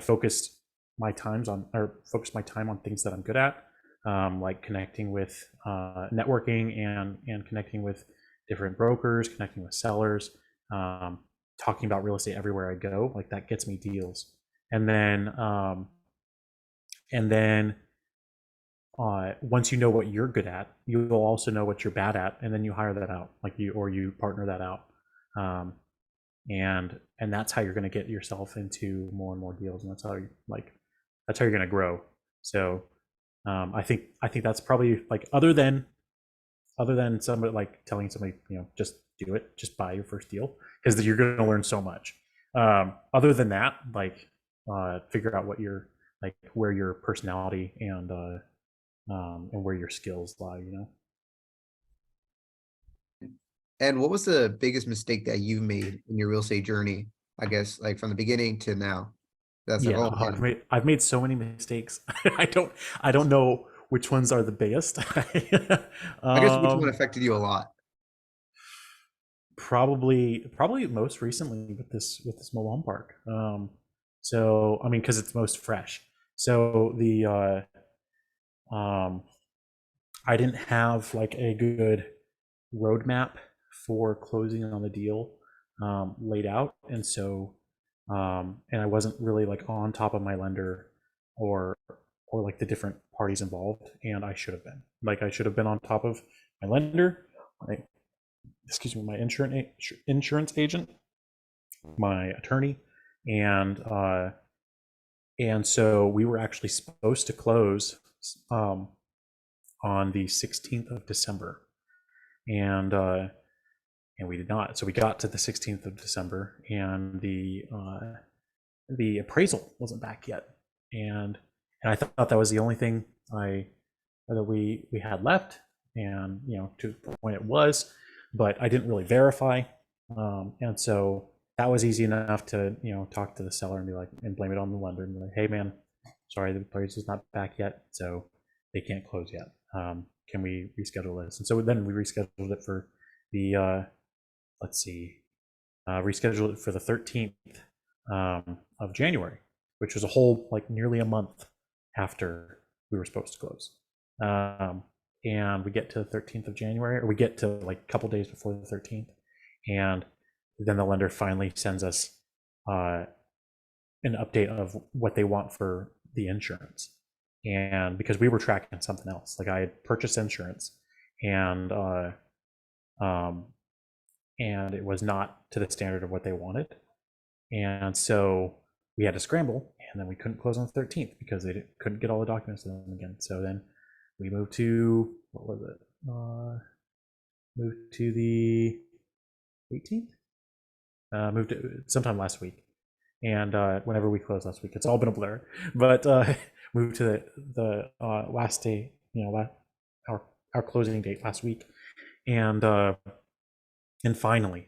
focus my time on things that I'm good at, like connecting with networking and connecting with different brokers, connecting with sellers, talking about real estate everywhere I go. Like that gets me deals, and then once you know what you're good at, you'll also know what you're bad at, and then you hire that out, like you partner that out, um, and that's how you're going to get yourself into more and more deals, and that's how you're going to grow. So I think that's probably like other than somebody like telling somebody, just do it, just buy your first deal, because you're going to learn so much. Other than that, like figure out what your like where your personality and where your skills lie. And what was the biggest mistake that you've made in your real estate journey? I guess like from the beginning to now. That's like, Yeah, oh I've man, made I've made so many mistakes. I don't know which ones are the biggest. I guess which one um, affected you a lot? probably most recently with this mobile home park. So I mean, because it's most fresh. So the um, I didn't have like a good roadmap for closing on the deal laid out, and I wasn't really like on top of my lender or like the different parties involved, and I should have been. Like I should have been on top of my lender, my my insurance agent, my attorney, and so we were actually supposed to close um, on the 16th of December, and we did not. So we got to the 16th of December, and the appraisal wasn't back yet, and I thought that was the only thing I that we had left, and to the point it was, but I didn't really verify, and so that was easy enough to talk to the seller and be like, and blame it on the lender and be like, hey man, sorry, the price is not back yet, so they can't close yet. Can we reschedule this? And so then we rescheduled it for the let's see, rescheduled it for the 13th of January, which was a whole nearly a month after we were supposed to close. And we get to the 13th of January, or we get to a couple days before the 13th, and then the lender finally sends us an update of what they want for the insurance. And because we were tracking something else, I had purchased insurance, and it was not to the standard of what they wanted, and so we had to scramble, and then we couldn't close on the 13th because they couldn't get all the documents to them again. So then we moved to, what was it? Moved to the 18th. Moved to sometime last week, and whenever we closed last week, it's all been a blur. But moved to the last day, our closing date last week, and finally,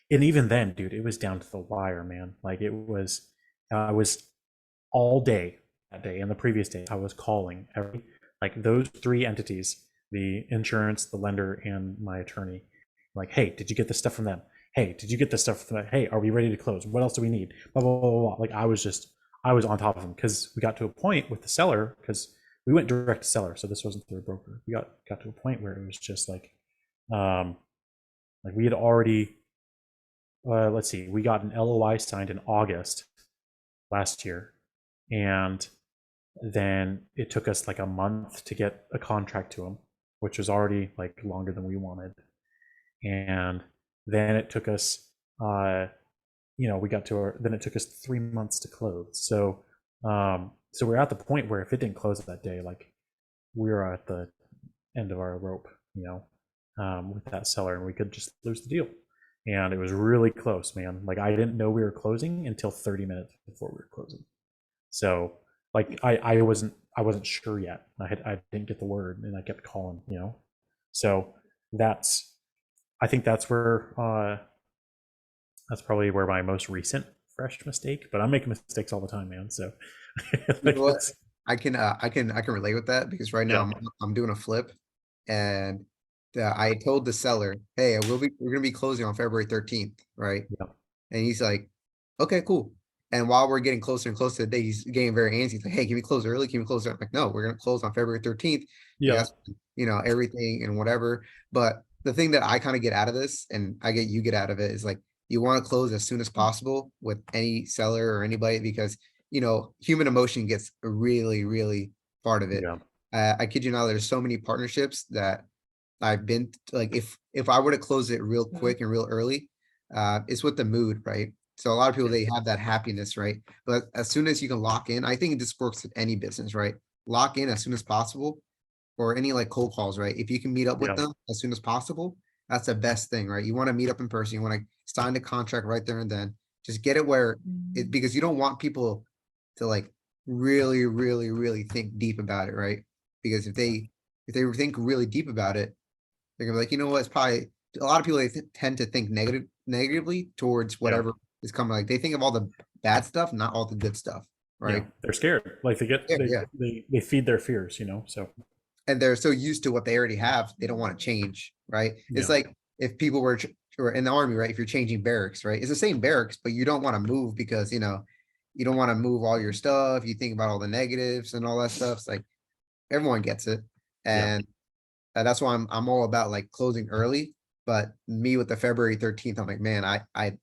and even then, dude, it was down to the wire, man. It was, I was all day that day and the previous day, I was calling every, those three entities, the insurance, the lender, and my attorney. Hey, did you get this stuff from them? Hey, did you get this stuff from them? Hey, are we ready to close? What else do we need? Blah, blah, blah, blah. I was on top of them, because we got to a point with the seller, because we went direct to seller, so this wasn't through a broker. We got to a point where it was just we had already, let's see, we got an LOI signed in August last year, and then it took us a month to get a contract to them, which was already longer than we wanted. And then it took us, we got to then it took us 3 months to close. So, so we're at the point where if it didn't close that day, we were at the end of our rope, with that seller, and we could just lose the deal. And it was really close, man. I didn't know we were closing until 30 minutes before we were closing. So I wasn't sure yet. I didn't get the word, and I kept calling, So I think that's where that's probably where my most recent fresh mistake. But I'm making mistakes all the time, man. So You know what? I can relate with that, because right now I'm doing a flip, and I told the seller, hey, we're gonna be closing on February 13th, right? Yeah. And he's like, okay, cool. And while we're getting closer and closer to the day, he's getting very antsy. He's like, hey, can we close early? Can we close? I'm like, no, we're gonna close on February 13th. Yeah. Everything and whatever. But the thing that I kind of get out of this, and you get out of it, is you want to close as soon as possible with any seller or anybody, because human emotion gets really, really part of it. Yeah. I kid you not, there's so many partnerships that I've been if I were to close it real quick and real early, it's with the mood, right? So a lot of people, they have that happiness, right? But as soon as you can lock in, I think this works with any business, right? Lock in as soon as possible, or any cold calls, right? If you can meet up with them as soon as possible, that's the best thing, right? You want to meet up in person, you want to sign the contract right there and then. Just get it where because you don't want people to really, really, really think deep about it, right? Because if they think really deep about it, they're gonna be like, you know what? It's probably a lot of people, they tend to think negatively towards whatever is coming. They think of all the bad stuff, not all the good stuff, right? Yeah, they're scared. They feed their fears, So And they're so used to what they already have, they don't want to change, right? It's like if people were in the army, right? If you're changing barracks, right? It's the same barracks, but you don't want to move because you don't want to move all your stuff. You think about all the negatives and all that stuff. It's everyone gets it, and that's why I'm all about closing early. But me with the February 13th, I'm like, man,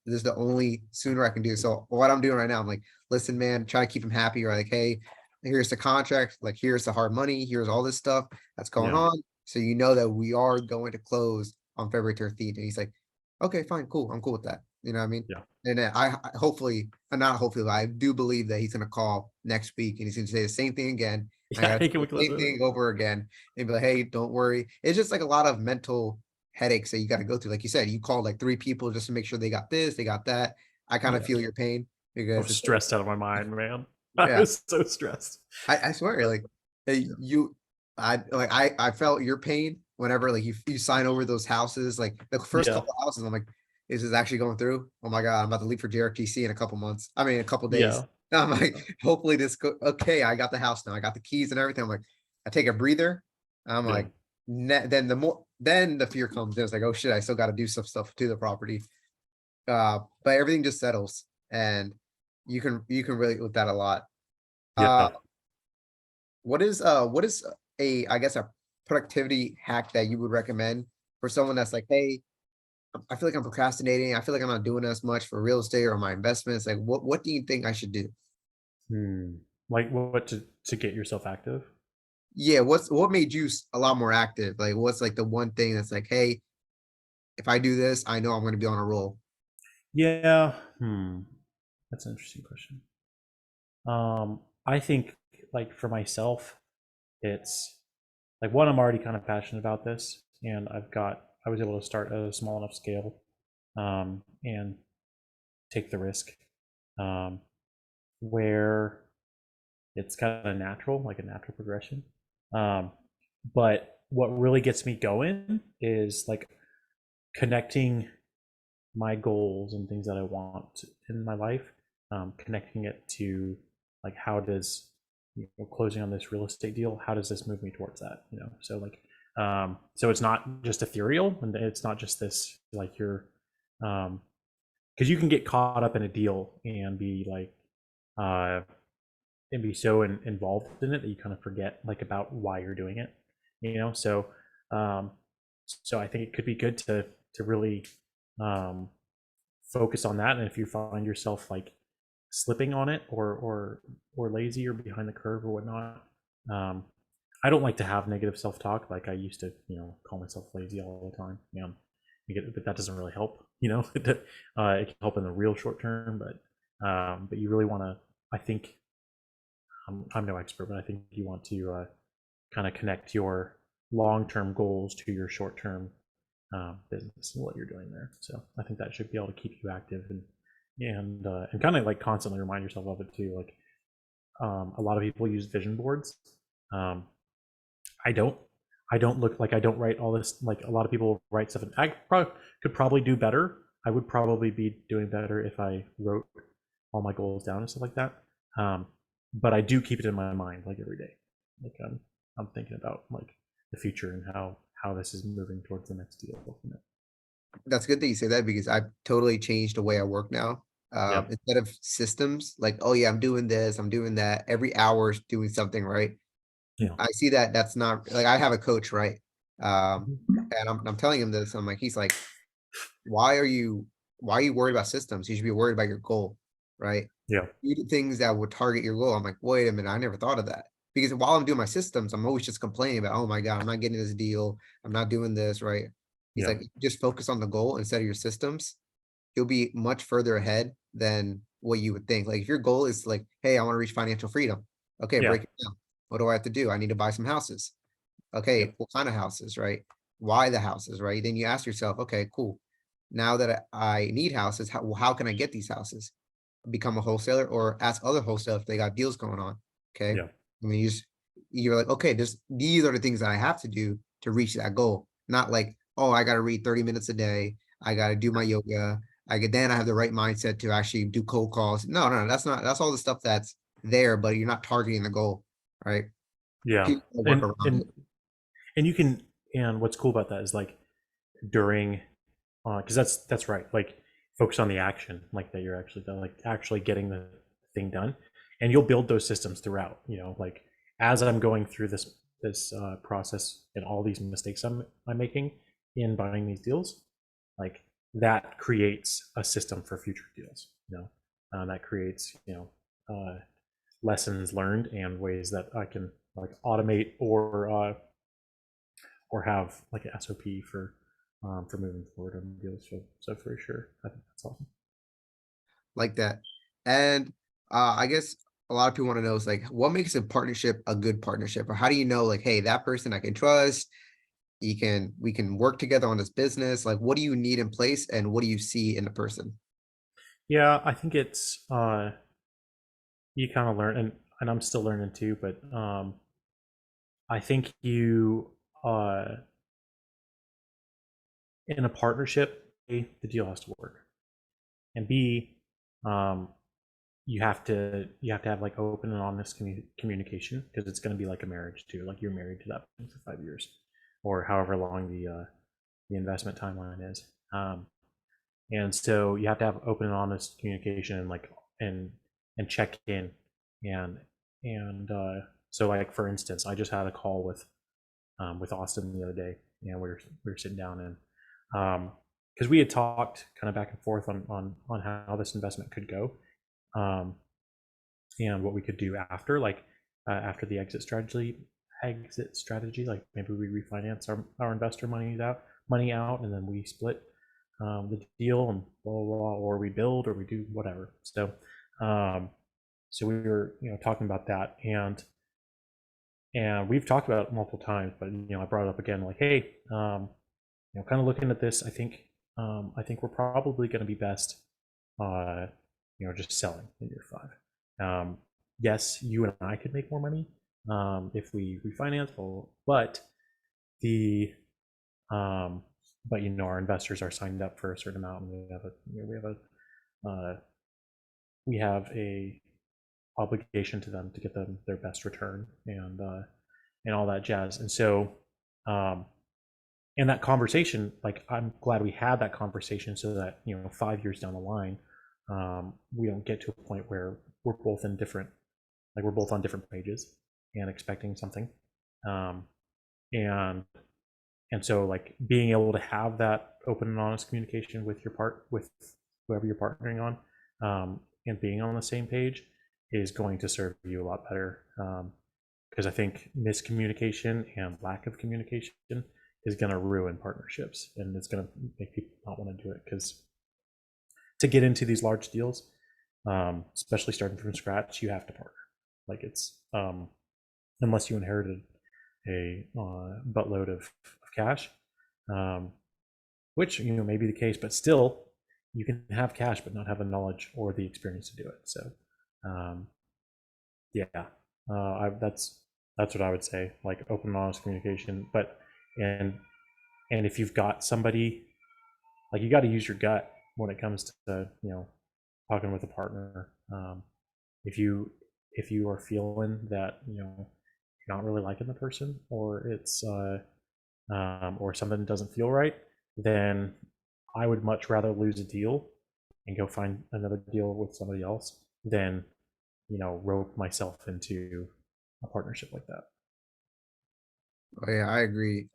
this is the only sooner I can do. So what I'm doing right now, I'm like, listen, man, try to keep him happy. Or hey, here's the contract, here's the hard money, here's all this stuff that's going on. So that we are going to close on February 13th. And he's like, okay, fine, cool. I'm cool with that. You know what I mean? Yeah. And then I hopefully, not hopefully, I do believe that he's gonna call next week and he's gonna say the same thing again. Yeah, Same thing over again, and be like, hey, don't worry. It's just a lot of mental headaches that you got to go through. Like you said, you called 3 people just to make sure they got this, they got that. I kind of feel your pain, because I was stressed out of my mind, man. Yeah. I was so stressed. I swear, I felt your pain whenever like you sign over those houses, like the first Yeah. couple houses, I'm like, is this actually going through? Oh my God, I'm about to leave for JRTC in a couple months. I mean, a couple days. Yeah. I'm like, Yeah. hopefully okay, I got the house now. I got the keys and everything. I'm like, I take a breather. I'm Yeah. like, then the fear comes in. It's like, oh shit, I still got to do some stuff to the property. But everything just settles, and you can relate with that a lot. Uh, Yeah. what is a, I guess, a productivity hack that you would recommend for someone that's like, hey, I feel like I'm procrastinating. I feel like I'm not doing as much for real estate or my investments. Like, what do you think I should do? Hmm. Like what to get yourself active? Yeah, what made you a lot more active? Like, what's like the one thing that's like, hey, if I do this, I know I'm going to be on a roll. Yeah. That's an interesting question. I think like for myself, it's like one, I'm already kind of passionate about this, and I was able to start at a small enough scale, and take the risk, um, where it's kind of natural, like a natural progression. Um, but what really gets me going is like connecting my goals and things that I want in my life, connecting it to like how does closing on this real estate deal, how does this move me towards that? So like so it's not just ethereal, and it's not just this like you're because you can get caught up in a deal and be like uh and be so involved in it that you kind of forget like about why you're doing it. So um so I think it could be good to really um focus on that. And if you find yourself like slipping on it, or lazy or behind the curve or whatnot, um I don't like to have negative self-talk. Like I used to call myself lazy all the time. But that doesn't really help. It can help in the real short term, but you really want to, I think, I'm no expert, but I think you want to kind of connect your long-term goals to your short-term business and what you're doing there. So I think that should be able to keep you active, and kind of like constantly remind yourself of it too. Like a lot of people use vision boards. Um, I don't. I don't look like I don't write all this. Like a lot of people write stuff. And could probably do better. I would probably be doing better if I wrote all my goals down and stuff like that. Um, but I do keep it in my mind like every day. Like I'm thinking about like the future and how this is moving towards the next deal. That's good that you say that because I've totally changed the way I work now. Yeah. Instead of systems, like, oh yeah, I'm doing this, I'm doing that. Every hour is doing something, right? Yeah. I see that that's not like I have a coach, right? Mhm. And I'm telling him this. I'm like, he's like, why are you why are you worried about systems? You should be worried about your goal, right? Yeah. You do things that would target your goal. I'm like, wait a minute, I never thought of that. Because while I'm doing my systems, I'm always just complaining about, oh my God, I'm not getting this deal. I'm not doing this, right? He's Yeah. like, just focus on the goal instead of your systems. You'll be much further ahead than what you would think. Like if your goal is like, hey, I want to reach financial freedom. Okay, Yeah. break it down. What do I have to do? I need to buy some houses. Yep. Okay, what kind of houses, right? Why the houses, right? Then you ask yourself, okay, cool. Now that I need houses, how can I get these houses? Become a wholesaler or ask other wholesalers if they got deals going on. Okay. Yeah. I mean, you're like, okay, these are the things that I have to do to reach that goal. Not like, oh, I got to read 30 minutes a day. I got to do my yoga. Then I have the right mindset to actually do cold calls. No, that's all the stuff that's there, but you're not targeting the goal, right? Yeah. People work And around and it. and you can and what's cool about that is like during because that's right. Like focus on the action, like that you're actually done, like actually getting the thing done, and you'll build those systems throughout. Like as I'm going through this process and all these mistakes I'm making in buying these deals, like that creates a system for future deals. That creates lessons learned and ways that I can like automate or have like an SOP for moving forward on deals. So for sure, I think that's awesome. Like that. And I guess a lot of people want to know is like, what makes a partnership a good partnership? Or how do you know, like, hey, that person I can trust? We can work together on this business. Like, what do you need in place, and what do you see in the person? Yeah, I think it's you kind of learn, and I'm still learning too, but I think you in a partnership, A, the deal has to work, and B, um, you have to have like open and honest communication, because it's going to be like a marriage too. Like you're married to that person for 5 years, or however long the investment timeline is. And so you have to have open and honest communication, and like and check in, and so like for instance, I just had a call with Austin the other day, and we were sitting down, and because we had talked kind of back and forth on how this investment could go, um, and what we could do after, like after the exit strategy, like maybe we refinance our investor money out, and then we split the deal, and blah, blah, blah, or we build, or we do whatever. Um, so we were talking about that, and we've talked about it multiple times, but I brought it up again, like, hey, kind of looking at this, I think we're probably going to be best, uh, just selling in year 5. Yes, you and I could make more money if we refinance, but the but our investors are signed up for a certain amount, and we have a obligation to them to get them their best return, and all that jazz. And so in that conversation, like, I'm glad we had that conversation, so that 5 years down the line, we don't get to a point where we're both in different, like, we're both on different pages and expecting something. um, and and so, like, being able to have that open and honest communication with with whoever you're partnering on, and being on the same page, is going to serve you a lot better, because I think miscommunication and lack of communication is going to ruin partnerships, and it's going to make people not want to do it, because to get into these large deals, especially starting from scratch, you have to partner. Like, it's unless you inherited a buttload of cash, um, which may be the case, but still, you can have cash but not have the knowledge or the experience to do it. So, yeah, that's what I would say. Like, open and honest communication, but and and if you've got somebody, like, you got to use your gut when it comes to talking with a partner. If you are feeling that you're not really liking the person, or it's or something doesn't feel right, then I would much rather lose a deal and go find another deal with somebody else than rope myself into a partnership like that. Oh yeah, I agree.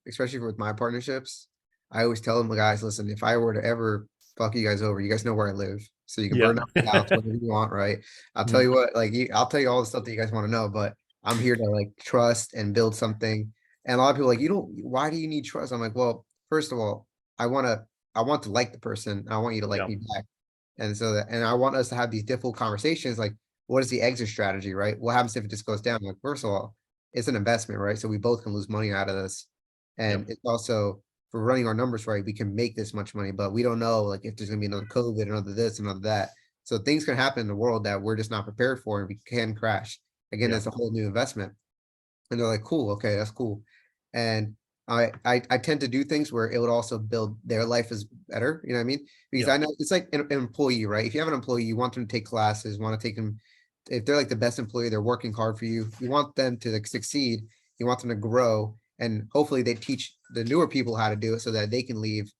Especially with my partnerships, I always tell them, guys, listen, if I were to ever fuck you guys over, you guys know where I live, so you can Yeah. burn down the house, whatever you want, right? I'll tell you what, like, I'll tell you all the stuff that you guys want to know, but I'm here to like trust and build something. And a lot of people are like, you don't. Why do you need trust? I'm like, well, first of all, I want to like the person. I want you to like Yeah. me back. And so and I want us to have these difficult conversations, like, what is the exit strategy, right? What happens if it just goes down? Like, first of all, it's an investment, right? So we both can lose money out of this. Yep. And it's also, for running our numbers right, we can make this much money, but we don't know, like, if there's gonna be another COVID, another this, another that. So things can happen in the world that we're just not prepared for, and we can crash. Again, Yeah. it's a whole new investment. And they're like, cool, okay, that's cool. And I tend to do things where it would also build their life is better, you know what I mean? Because Yeah. I know it's like an employee, right? If you have an employee, you want them to take classes, want to take them, if they're like the best employee, they're working hard for you. You want them to like succeed, you want them to grow, and hopefully they teach the newer people how to do it so that they can leave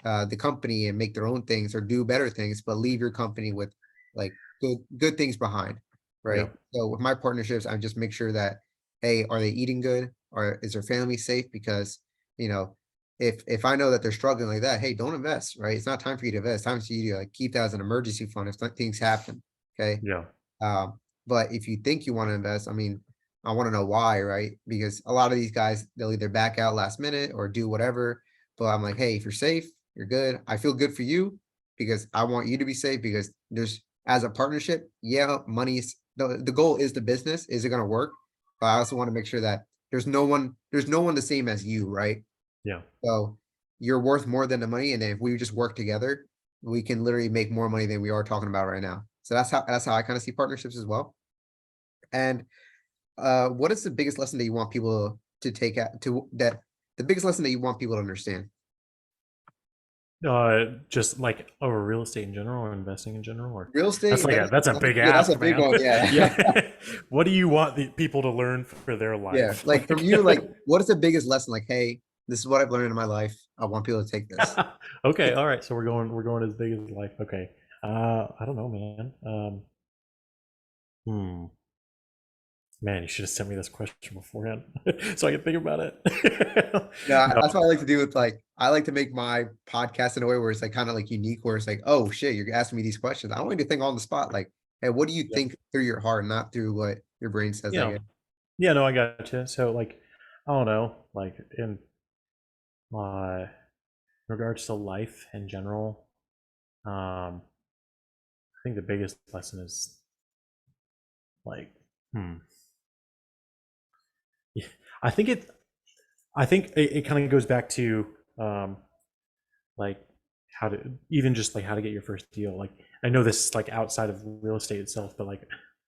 the company and make their own things or do better things, but leave your company with like good things behind, Yeah. right? So with my partnerships, I just make sure that, hey, are they eating good, or is their family safe? Because you know, if I know that they're struggling like that, hey, don't invest, right? It's not time for you to invest. It's time for you to like keep that as an emergency fund if things happen. Okay. Yeah. But if you think you want to invest, I mean, I want to know why, right? Because a lot of these guys, they'll either back out last minute or do whatever. But I'm like, hey, if you're safe, you're good. I feel good for you because I want you to be safe, because there's, as a partnership, yeah, money's the goal is the business. Is it going to work? But I also want to make sure that there's no one the same as you, right? Yeah. So you're worth more than the money. And then if we just work together, we can literally make more money than we are talking about right now. So that's how I kind of see partnerships as well. And what is the biggest lesson that you want people to take out to that the biggest lesson that you want people to understand? Just like over real estate in general or investing in general, or Real estate that's a investing. big Yeah, that's a ask, big man. one. Yeah. Yeah. What do you want the people to learn for their Yeah. life? Like from you, like what is the biggest lesson? Like, hey, this is what I've learned in my life. I want people to take this. Okay, all right. So we're going as big as life. Okay. I don't know, man. Hmm. Man, you should have sent me this question beforehand so I could think about it. No, No, that's what I like to do with like I like to make my podcast in a way where it's like kind of like unique, where it's like, oh shit, you're asking me these questions. I want you to think on the spot, like, hey, what do you yeah, think through your heart, not through what your brain says, I yeah, guess. yeah. No, I gotcha. So, like, I don't know, like in regards to life in general, I think the biggest lesson is like, hmm, yeah, I think it, it kind of goes back to um, like how to even just like how to get your first deal. Like, I know this is like outside of real estate itself, but like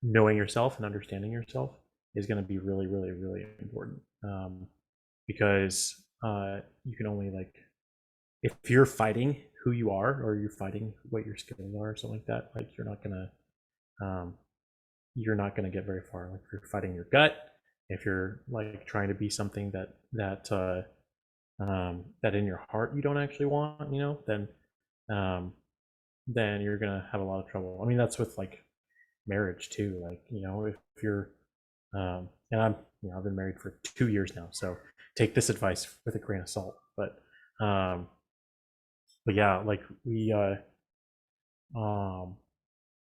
knowing yourself and understanding yourself is going to be really, really, really important. Because you can only like if you're fighting who you are or you're fighting what your skills are or something like that, like um, you're not gonna get very far. Like if you're fighting your gut, if you're like trying to be something that in your heart you don't actually want, um, then you're gonna have a lot of trouble. I mean, that's with like marriage too. Like if you're and I've been married for 2 years now, so take this advice with a grain of salt. Um, but yeah, like um,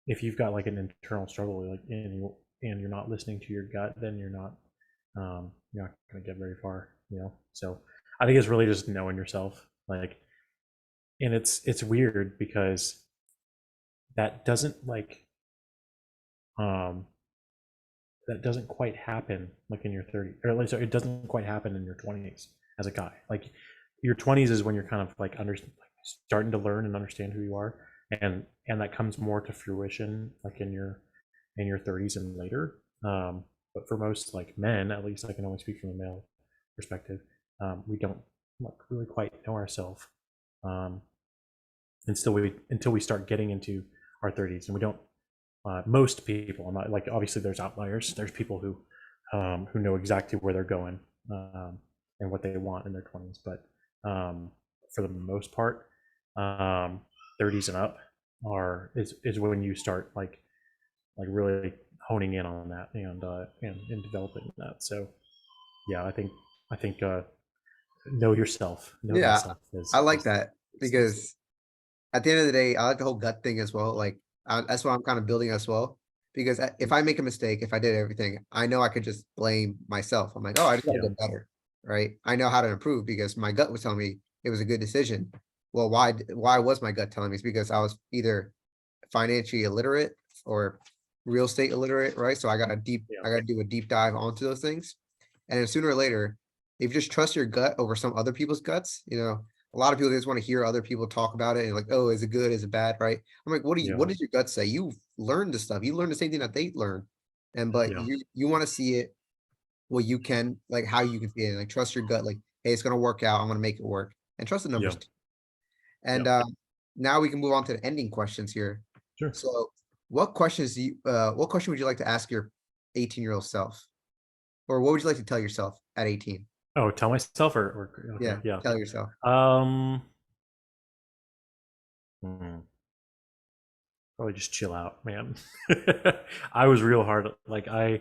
if you've got like an internal struggle, like and you're not listening to your gut, then you're not gonna get very far. So I think it's really just knowing yourself, like, and it's weird because that doesn't like um that doesn't quite happen like in your 30s, or at least it doesn't quite happen in your 20s as a guy. Like your 20s is when you're kind of like starting to learn and understand who you are, and that comes more to fruition like in your 30s and later. But for most like men, at least I can only speak from a male perspective, we don't like really quite know ourselves um, until we start getting into our 30s, and we don't most people. I'm not like obviously there's outliers. There's people who know exactly where they're going and what they want in their 20s. But for the most part, 30s and up is when you start like really honing in on that and developing that. So yeah, I think know yourself, know Yeah, thyself I like is that is because at the end of the day, I like the whole gut thing as well. Like that's what I'm kind of building as well. Because if I make a mistake, if I did everything, I know I could just blame myself. I'm like, oh, I just gotta yeah, get better, right? I know how to improve because my gut was telling me it was a good decision. Well, why was my gut telling me? It's because I was either financially illiterate or real estate illiterate, right? So yeah, I got to do a deep dive onto those things. And then sooner or later, if you just trust your gut over some other people's guts, a lot of people just want to hear other people talk about it and like, oh, is it good? Is it bad? Right. I'm like, yeah, what does your gut say? You learned the stuff. You learned the same thing that they learned. But yeah, you want to see it well, you can like how you can see it. Like trust your gut, like, hey, it's gonna work out. I'm gonna make it work. And trust the yeah, numbers. And yeah. now we can move on to the ending questions here. Sure. So what question would you like to ask your 18-year-old self? Or what would you like to tell yourself at 18? Oh, tell myself okay, Yeah, yeah. tell yourself. Um, Probably just chill out, man. I was real hard. I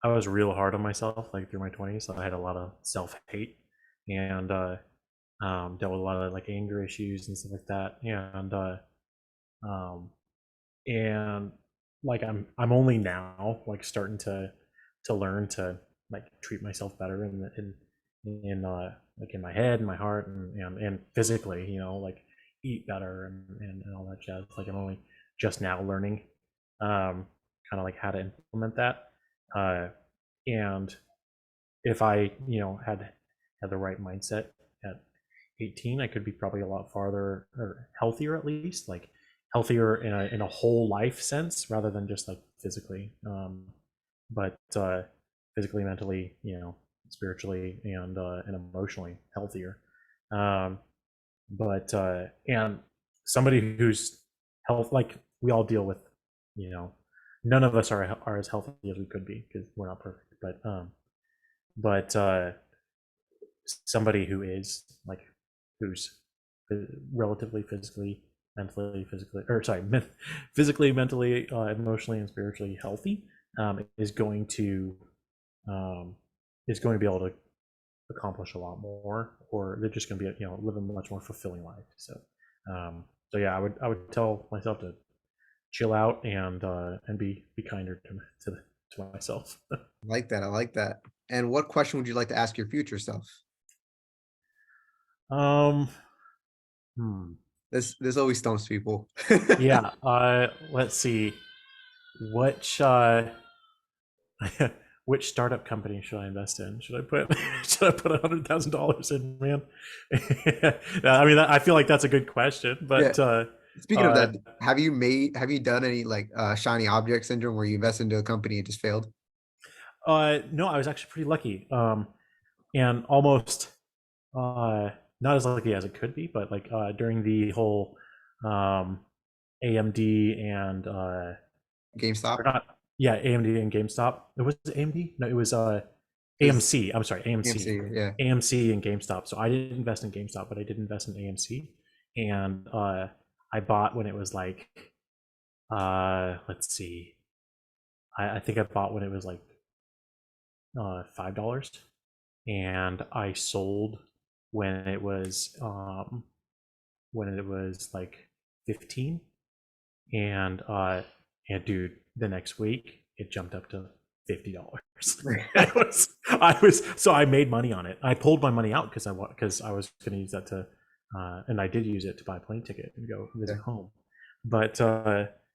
was real hard on myself, like through my 20s. So I had a lot of self hate and dealt with a lot of like anger issues and stuff like that. Um, and like I'm only now like starting to learn to like treat myself better in like in my head and my heart and physically, like eat better and all that jazz. Like I'm only just now learning kind of like how to implement that. uh and if I had the right mindset at 18, I could be probably a lot farther or healthier, at least like healthier in a whole life sense rather than just like physically, but physically, mentally, spiritually and emotionally healthier. um but and somebody who's health, like we all deal with, you know, none of us are as healthy as we could be because we're not perfect, but somebody who is like who's relatively physically, mentally, physically, or sorry, physically, mentally, emotionally, and spiritually healthy, is going to um, be able to accomplish a lot more, or they're just going to be, you know, live a much more fulfilling life. So yeah, I would tell myself to chill out and be kinder to myself. I like that. I like that. And what question would you like to ask your future self? um, hmm. This always stumps people. Yeah. Let's see. Which which startup company should I invest in? Should I put $100,000 in, man? I mean, I feel like that's a good question, Yeah. but Speaking of that, have you done any like shiny object syndrome where you invest into a company and just failed? no, I was actually pretty lucky, and almost uh, not as lucky as it could be, but like during the whole um, AMD and or GameStop? not, yeah, AMD and GameStop. It was AMD? No, it was It was AMC. I'm sorry, AMC. AMC, yeah. AMC and GameStop. So I didn't invest in GameStop, but I did invest in AMC, and I bought when it was like let's see, I think I bought when it was like $5, and I sold when it was like 15, and dude, the next week it jumped up to $50. So I made money on it. I pulled my money out because I was going to use that to and I did use it to buy a plane ticket and go Yeah. visit home. But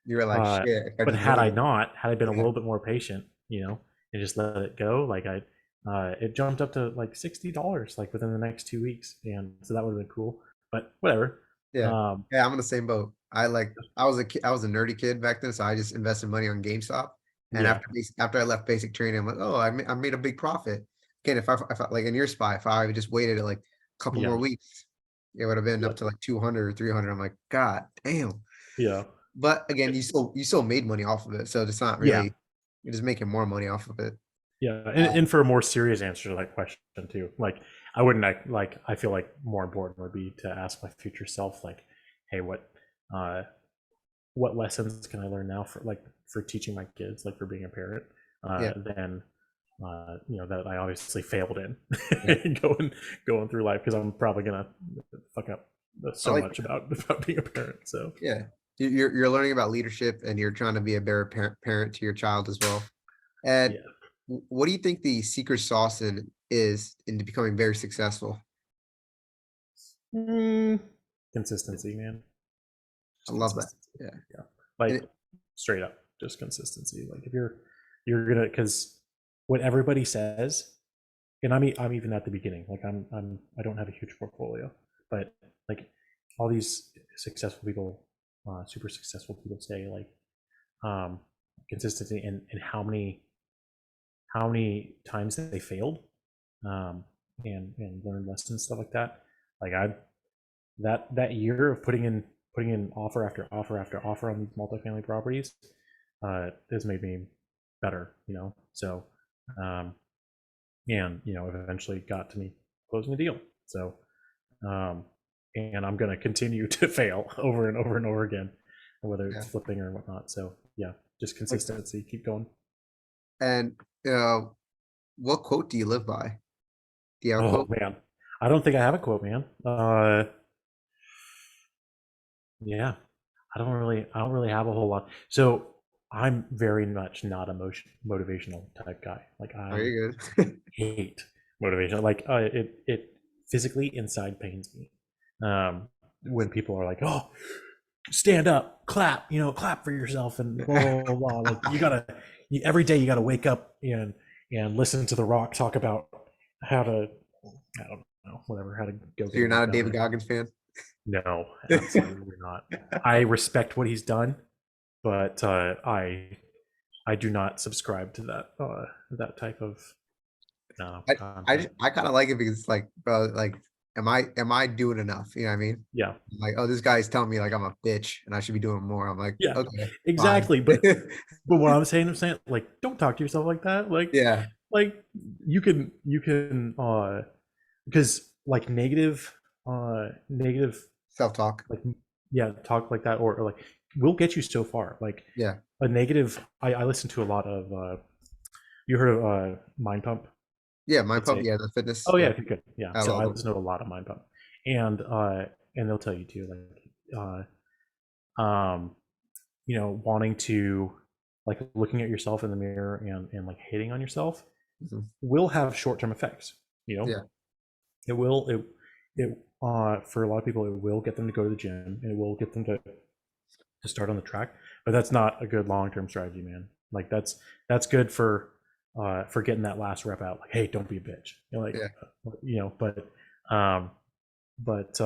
You were like, uh, shit, if I but just had I waited. not, had I been a Yeah. little bit more patient, you know, and just let it go, like it jumped up to like $60 like within the next 2 weeks, and so that would have been cool. But whatever. Yeah. Um, Yeah, I'm in the same boat. I was a kid, I was a nerdy kid back then, so I just invested money on GameStop. And yeah, after I left basic training, I'm like, oh, I made a big profit. Again, if I like in your spot, if I just waited like a couple more yeah, weeks, it would have been yeah, up to like 200 or 300. I'm like, God damn. yeah, But again, you still made money off of it, so it's not yeah. really, you're just making more money off of it. Yeah, and for a more serious answer to that question too, like I wouldn't like I feel like more important would be to ask my future self, like, hey, uh what lessons can I learn now for teaching my kids, like for being a parent, Yeah, than you know, that I obviously failed in yeah. going through life, because I'm probably gonna fuck up I so like much about being a parent. So Yeah. You're learning about leadership and you're trying to be a better parent to your child as well. And yeah, what do you think the secret sauce is into becoming very successful? mm, consistency, man, I just love that. consistency. Yeah. Yeah, And like straight up, just consistency. Like if you're gonna, because what everybody says, and I'm even at the beginning. Like I don't have a huge portfolio, but like all these successful people, super successful people say like um, consistency, and how many times they failed, um, and learned lessons, stuff like that. Like that year of putting in offer after offer after offer on these multifamily properties has made me better, you know. So um, and you know, eventually got to me closing a deal. So um, and I'm going to continue to fail over and over and over again, whether yeah, it's flipping or whatnot. So yeah, just like that. consistency, keep going. And uh, what quote do you live by? Do you have a Oh quote? man, I don't think I have a quote, man. Yeah, I don't really have a whole lot. So I'm very much not a motivational type guy. Like Are I you good? hate motivation. Like it physically inside pains me. When people are like, "Oh, stand up, clap, you know, clap for yourself," and blah blah blah, blah. Like every day you gotta wake up and listen to The Rock talk about how to, I don't know, whatever, how to go So get a you're not a workout David in. Goggins fan? No, absolutely not. I respect what he's done, but I do not subscribe to that type of no content. I kind of like it because like, bro, like am I doing enough? You know what I mean? Yeah. Like, oh, this guy's telling me like I'm a bitch and I should be doing more. I'm like, Yeah, okay, fine. exactly. But what I'm saying, like, don't talk to yourself like that. Yeah, Like you can because like negative self-talk. like yeah, talk like that, or like will get you so far. Like Yeah, a negative. I listen to a lot of. You heard of Mind Pump? yeah, mind It's pump. a Yeah, the fitness. oh yeah, Yeah, okay, good. Yeah, I so love I them. listen to a lot of Mind Pump, and and they'll tell you too, like wanting to like looking at yourself in the mirror and like hating on yourself Mhm. will have short term effects. You know, Yeah, it will it for a lot of people it will get them to go to the gym and it will get them to start on the track, but that's not a good long term strategy, man. Like that's good for getting that last rep out. Like, hey, don't be a bitch. yeah, But um, but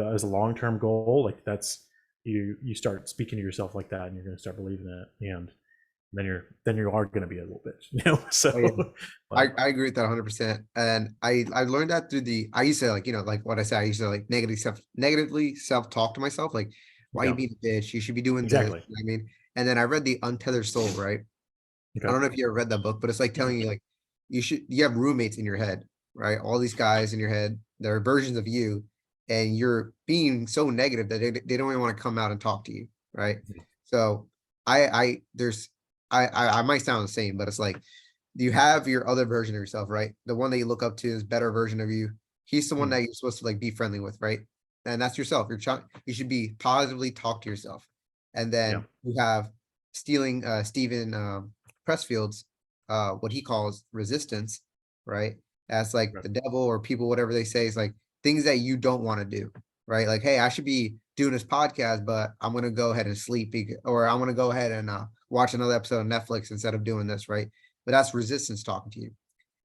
as a long term goal, like that's you start speaking to yourself like that, and you're going to start believing it, and then you are going to be a little bitch, you know. oh yeah. So, I, like, I agree with that 100%. And I learned that through I used to like, like what I said, I used to like negatively self-talk to myself, like, why you yeah, being a bitch? You should be doing this. exactly. You know what I mean? And then I read The Untethered Soul, right? I Okay. don't know if you ever read that book, but it's like telling you like you have roommates in your head, right? All these guys in your head, they're versions of you, and you're being so negative that they don't even want to come out and talk to you, right? So I there's I might sound the same, but it's like you have your other version of yourself, right? The one that you look up to is better version of you. He's the one Mhm. that you're supposed to like be friendly with, right? And that's yourself. You should be positively talk to yourself. And Yeah. then you have stealing Stephen Pressfield's what he calls resistance, right? As like Right. the devil or people, whatever they say, is like things that you don't want to do, right? Like, hey, I should be doing this podcast, but I'm gonna go ahead and sleep, or I'm gonna go ahead and watch another episode of Netflix instead of doing this, right? But that's resistance talking to you.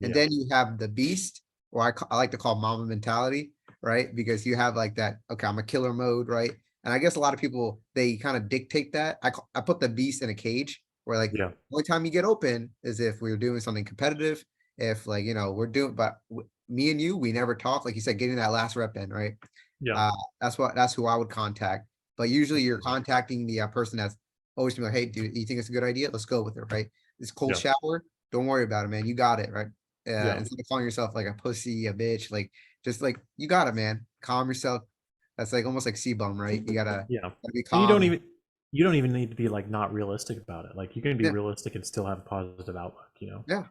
And Yeah. then you have the beast, or I like to call mama mentality, right? Because you have like that, okay, I'm a killer mode, right? And I guess a lot of people they kind of dictate that. I put the beast in a cage where like Yeah. the only time you get open is if we're doing something competitive. If like we're doing, but me and you, we never talk. Like you said, getting that last rep in, right? Yeah. Uh, that's who I would contact. But usually you're contacting the person that's always be like, hey, dude, you think it's a good idea? Let's go with it, right? This cold Yeah. shower, don't worry about it, man. You got it, right? Yeah. Instead of calling yourself like a pussy, a bitch, like just like you got it, man. Calm yourself. That's like almost like C-bum, right? You Yeah. gotta be And calm and you don't even need to be like not realistic about it. Like you can be yeah, realistic and still have a positive outlook, yeah,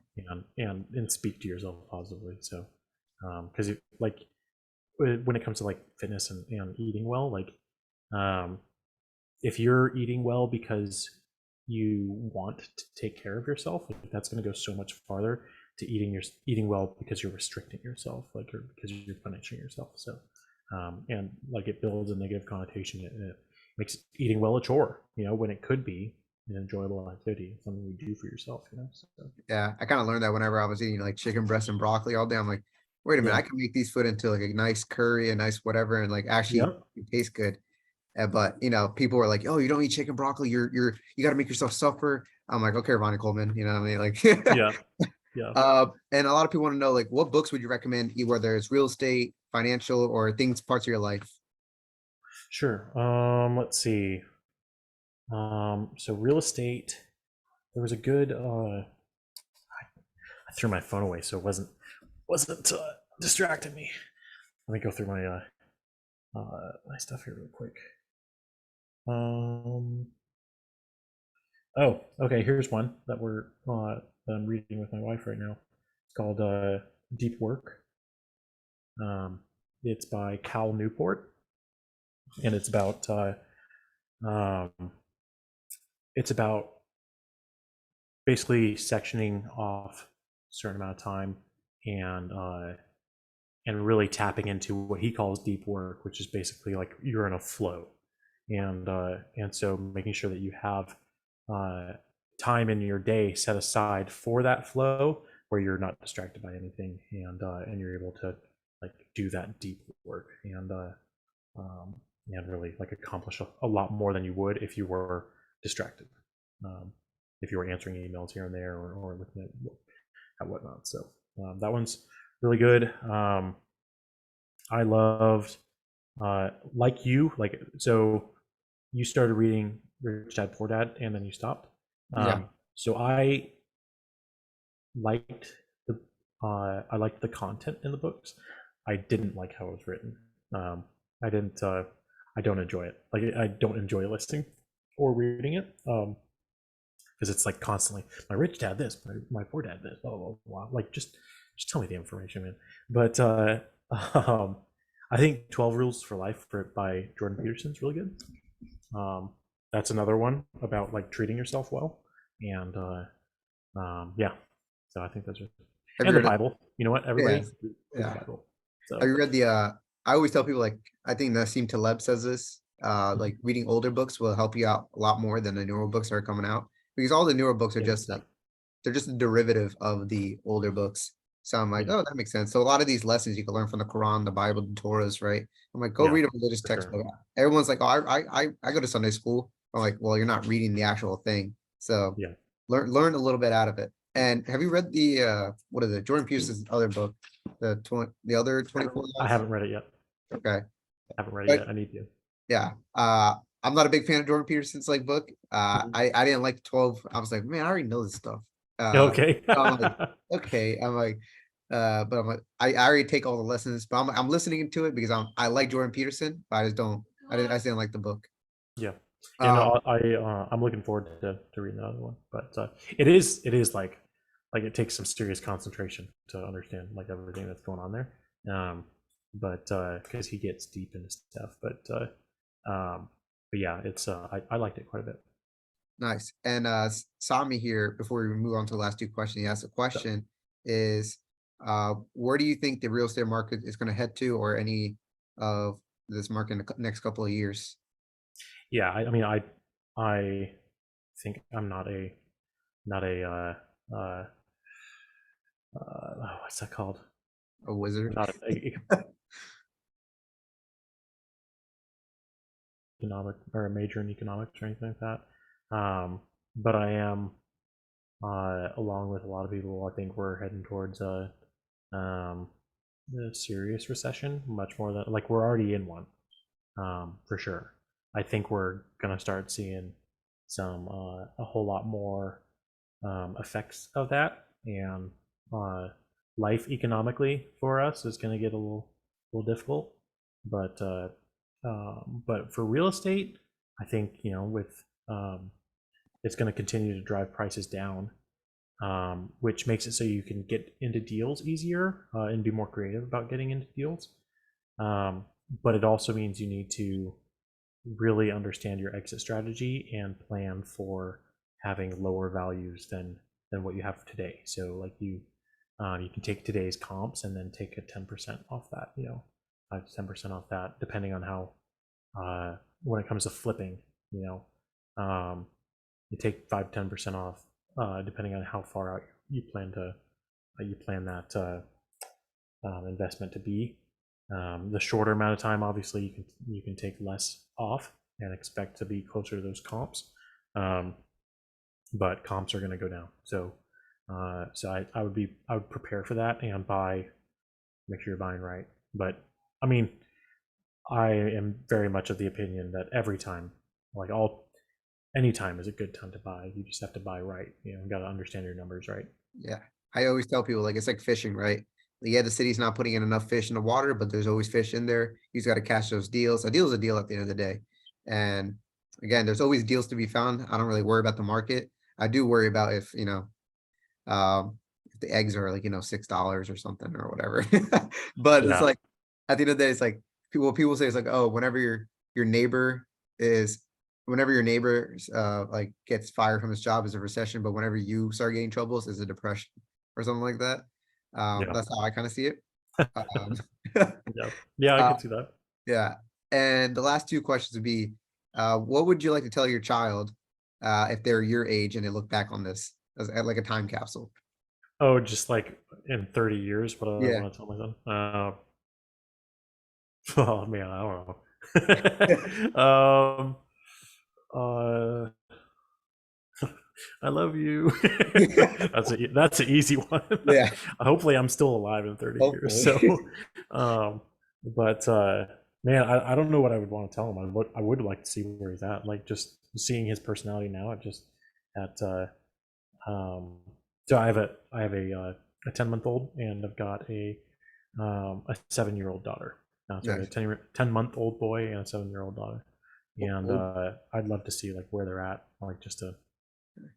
and speak to yourself positively. So, because like when it comes to like fitness and eating well, like um, if you're eating well because you want to take care of yourself, like that's going to go so much farther to eating well because you're restricting yourself, like or because you're punishing yourself. So, and like it builds a negative connotation. It makes eating well a chore, when it could be an enjoyable activity, something you do for yourself. So yeah. I kind of learned that whenever I was eating like chicken breast and broccoli all day. I'm like, wait a minute, yeah, I can make these food into like a nice curry, a nice whatever, and like actually yep, taste good. But people were like, "Oh, you don't eat chicken broccoli. You got to make yourself suffer." I'm like, "Okay, Ronnie Coleman." You know what I mean? Like, yeah, yeah. and a lot of people want to know like, what books would you recommend, whether it's real estate, financial, or things parts of your life? Sure. Let's see. So real estate. There was a good. I threw my phone away, so it wasn't distracting me. Let me go through my stuff here real quick. Um. Oh, okay. Here's one that I'm reading with my wife right now. It's called Deep Work. Um, it's by Cal Newport, and um, it's about basically sectioning off a certain amount of time and really tapping into what he calls deep work, which is basically like you're in a flow, and so making sure that you have uh, time in your day set aside for that flow where you're not distracted by anything, and you're able to like do that deep work um, and really like accomplish a lot more than you would if you were distracted. Um, if you were answering emails here and there or looking at whatnot. So that one's really good. I loved, like you, like, so you started reading Rich Dad Poor Dad and then you stopped. Yeah. So liked I liked the content in the books. I didn't like how it was written. I didn't. I don't enjoy it. Like I don't enjoy listening or reading it. Because it's like constantly my rich dad this, my poor dad this, blah blah blah. Like just tell me the information, man. But um, I think 12 Rules for Life by Jordan Peterson is really good. Um, that's another one about like treating yourself well, and yeah. So I think those are, Have you and the read it? Bible. You know what? Yeah. Everybody read the Yeah. Bible. Have So you read the I always tell people, like, I think Nassim Taleb says this, like reading older books will help you out a lot more than the newer books that are coming out, because all the newer books are just yeah, like, they're just a derivative of the older books. So I'm like, yeah, oh, that makes sense. So a lot of these lessons you can learn from the Quran, the Bible, the Torahs, right? I'm like, go yeah, read a religious for sure. textbook. Everyone's like, oh, I go to Sunday school. I'm like, well, you're not reading the actual thing. So Yeah. learn a little bit out of it. And have you read the what is it? Jordan Peterson's other book, the other 24 I laws? haven't read it yet. Okay. I haven't read it But yet. I need to. yeah, I'm not a big fan of Jordan Peterson's like book. Mhm. I didn't like 12. I was like, man, I already know this stuff. Okay. I'm like, okay. I'm like, but I'm like, I already take all the lessons, but I'm listening to it because I like Jordan Peterson, but I just don't, I just didn't like the book. Yeah. Yeah. Um, No, I'm looking forward to reading the other one, but it is like it takes some serious concentration to understand like everything that's going on there. But because he gets deep into stuff, but yeah, it's I liked it quite a bit. nice. And Sami here, before we move on to the last two questions, he asked a So question is, where do you think the real estate market is going to head to, or any of this market in the next couple of years? yeah, I mean I think I'm not a what's that called? A I'm wizard? not a economic or a major in economics or anything like that. But I am, along with a lot of people, I think we're heading towards um, a serious recession, much more than like we're already in one, for sure. I think we're gonna start seeing some a whole lot more effects of that, and uh, life economically for us is going to get a little difficult. But but for real estate, I think with it's going to continue to drive prices down, which makes it so you can get into deals easier and be more creative about getting into deals. Um, but it also means you need to really understand your exit strategy and plan for having lower values than what you have today. So like you can take today's comps and then take a 10% off that, 5 to 10% off that, depending on how when it comes to flipping, you you take 5 to 10% off depending on how far out you plan that investment to be. The shorter amount of time, obviously, you can take less off and expect to be closer to those comps, um, but comps are going to go down. So I would prepare for that and make sure you're buying right. But I mean, I am very much of the opinion that every time, like any time is a good time to buy. You just have to buy right. You got to understand your numbers right. Yeah. I always tell people, like, it's like fishing, right? Yeah, the city's not putting in enough fish in the water, but there's always fish in there. You just got to catch those deals. A deal is a deal at the end of the day. And again, there's always deals to be found. I don't really worry about the market. I do worry about if, if the eggs are like, $6 or something or whatever. But it's Yeah, like, at the end of the day, it's like people say, it's like, oh, whenever your neighbor is whenever your neighbor like gets fired from his job is a recession, but whenever you start getting troubles is a depression or something like that. yeah, That's how I kind of see it. Um, yeah, yeah. I uh, could see that. yeah. And the last two questions would be, what would you like to tell your child if they're your age and they look back on this as like a time capsule? Oh, just like in 30 years, what do I Yeah. want to tell my son? Oh man, I don't know. Uh, I love you. That's an easy one. Yeah. Hopefully, I'm still alive in 30 years. Hopefully. Um, But man, I don't know what I would want to tell him. I would like to see where he's at. Like just seeing his personality now. At just at um. So I have a 10-month-old and I've got a 7-year-old daughter. So I got Nice. a 10-month-old boy and a 7-year-old daughter. What, And what, I'd love to see like where they're at. Like just to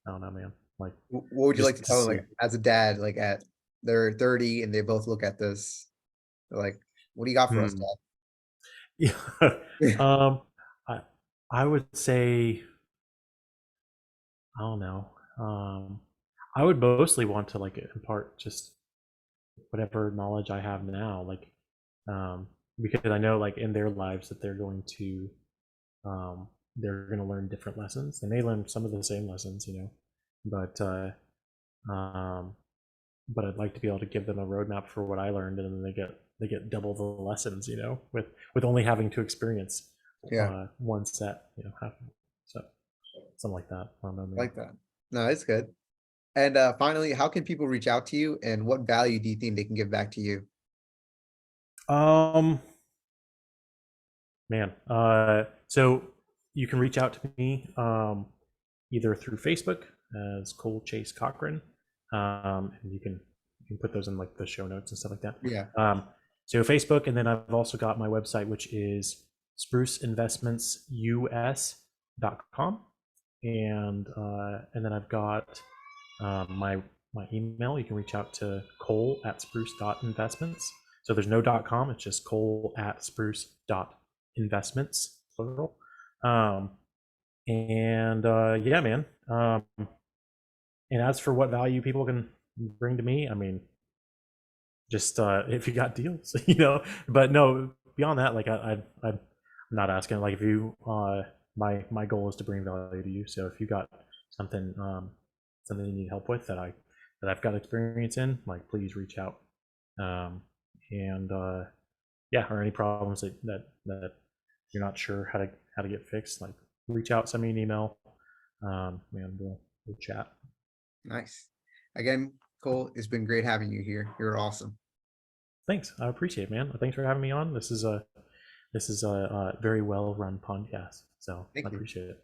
I don't know, man. Like what would you like to just to tell them, see. like, as a dad, like at they're 30 and they both look at this, they're like, what do you got for us, Hmm. Yeah. dad? um. I I would say I don't know. I would mostly want to like impart just whatever knowledge I have now, like because I know like in their lives that they're going to learn different lessons. They may learn some of the same lessons, but um, but I'd like to be able to give them a roadmap for what I learned, and then they get double the lessons, with only having to experience Yeah, one set, happen. So something like that. I don't know, I man. like that. No, it's good. And finally, how can people reach out to you and what value do you think they can give back to you? Um, Man, so you can reach out to me either through Facebook as Cole Chase-Cochrane, and you can put those in like the show notes and stuff like that. Yeah, So Facebook, and then I've also got my website, which is spruceinvestmentsus.com, and then I've got my email. You can reach out to cole@spruce.investments. So there's no .com. It's just cole@spruce.investments, plural. Um, and yeah, man. And as for what value people can bring to me, I mean, just if you got deals, But no, beyond that, like I'm not asking. Like if you, my goal is to bring value to you. So if you got something, something you need help with that I've got experience in, like please reach out. Um, and yeah, or any problems that you're not sure how to get fixed, like reach out, send me an email, and we'll chat. nice. Again, Cole, it's been great having you here. You're awesome. Thanks, I appreciate it, man. Thanks for having me on. This is a very well run podcast, so I Thank you. appreciate it.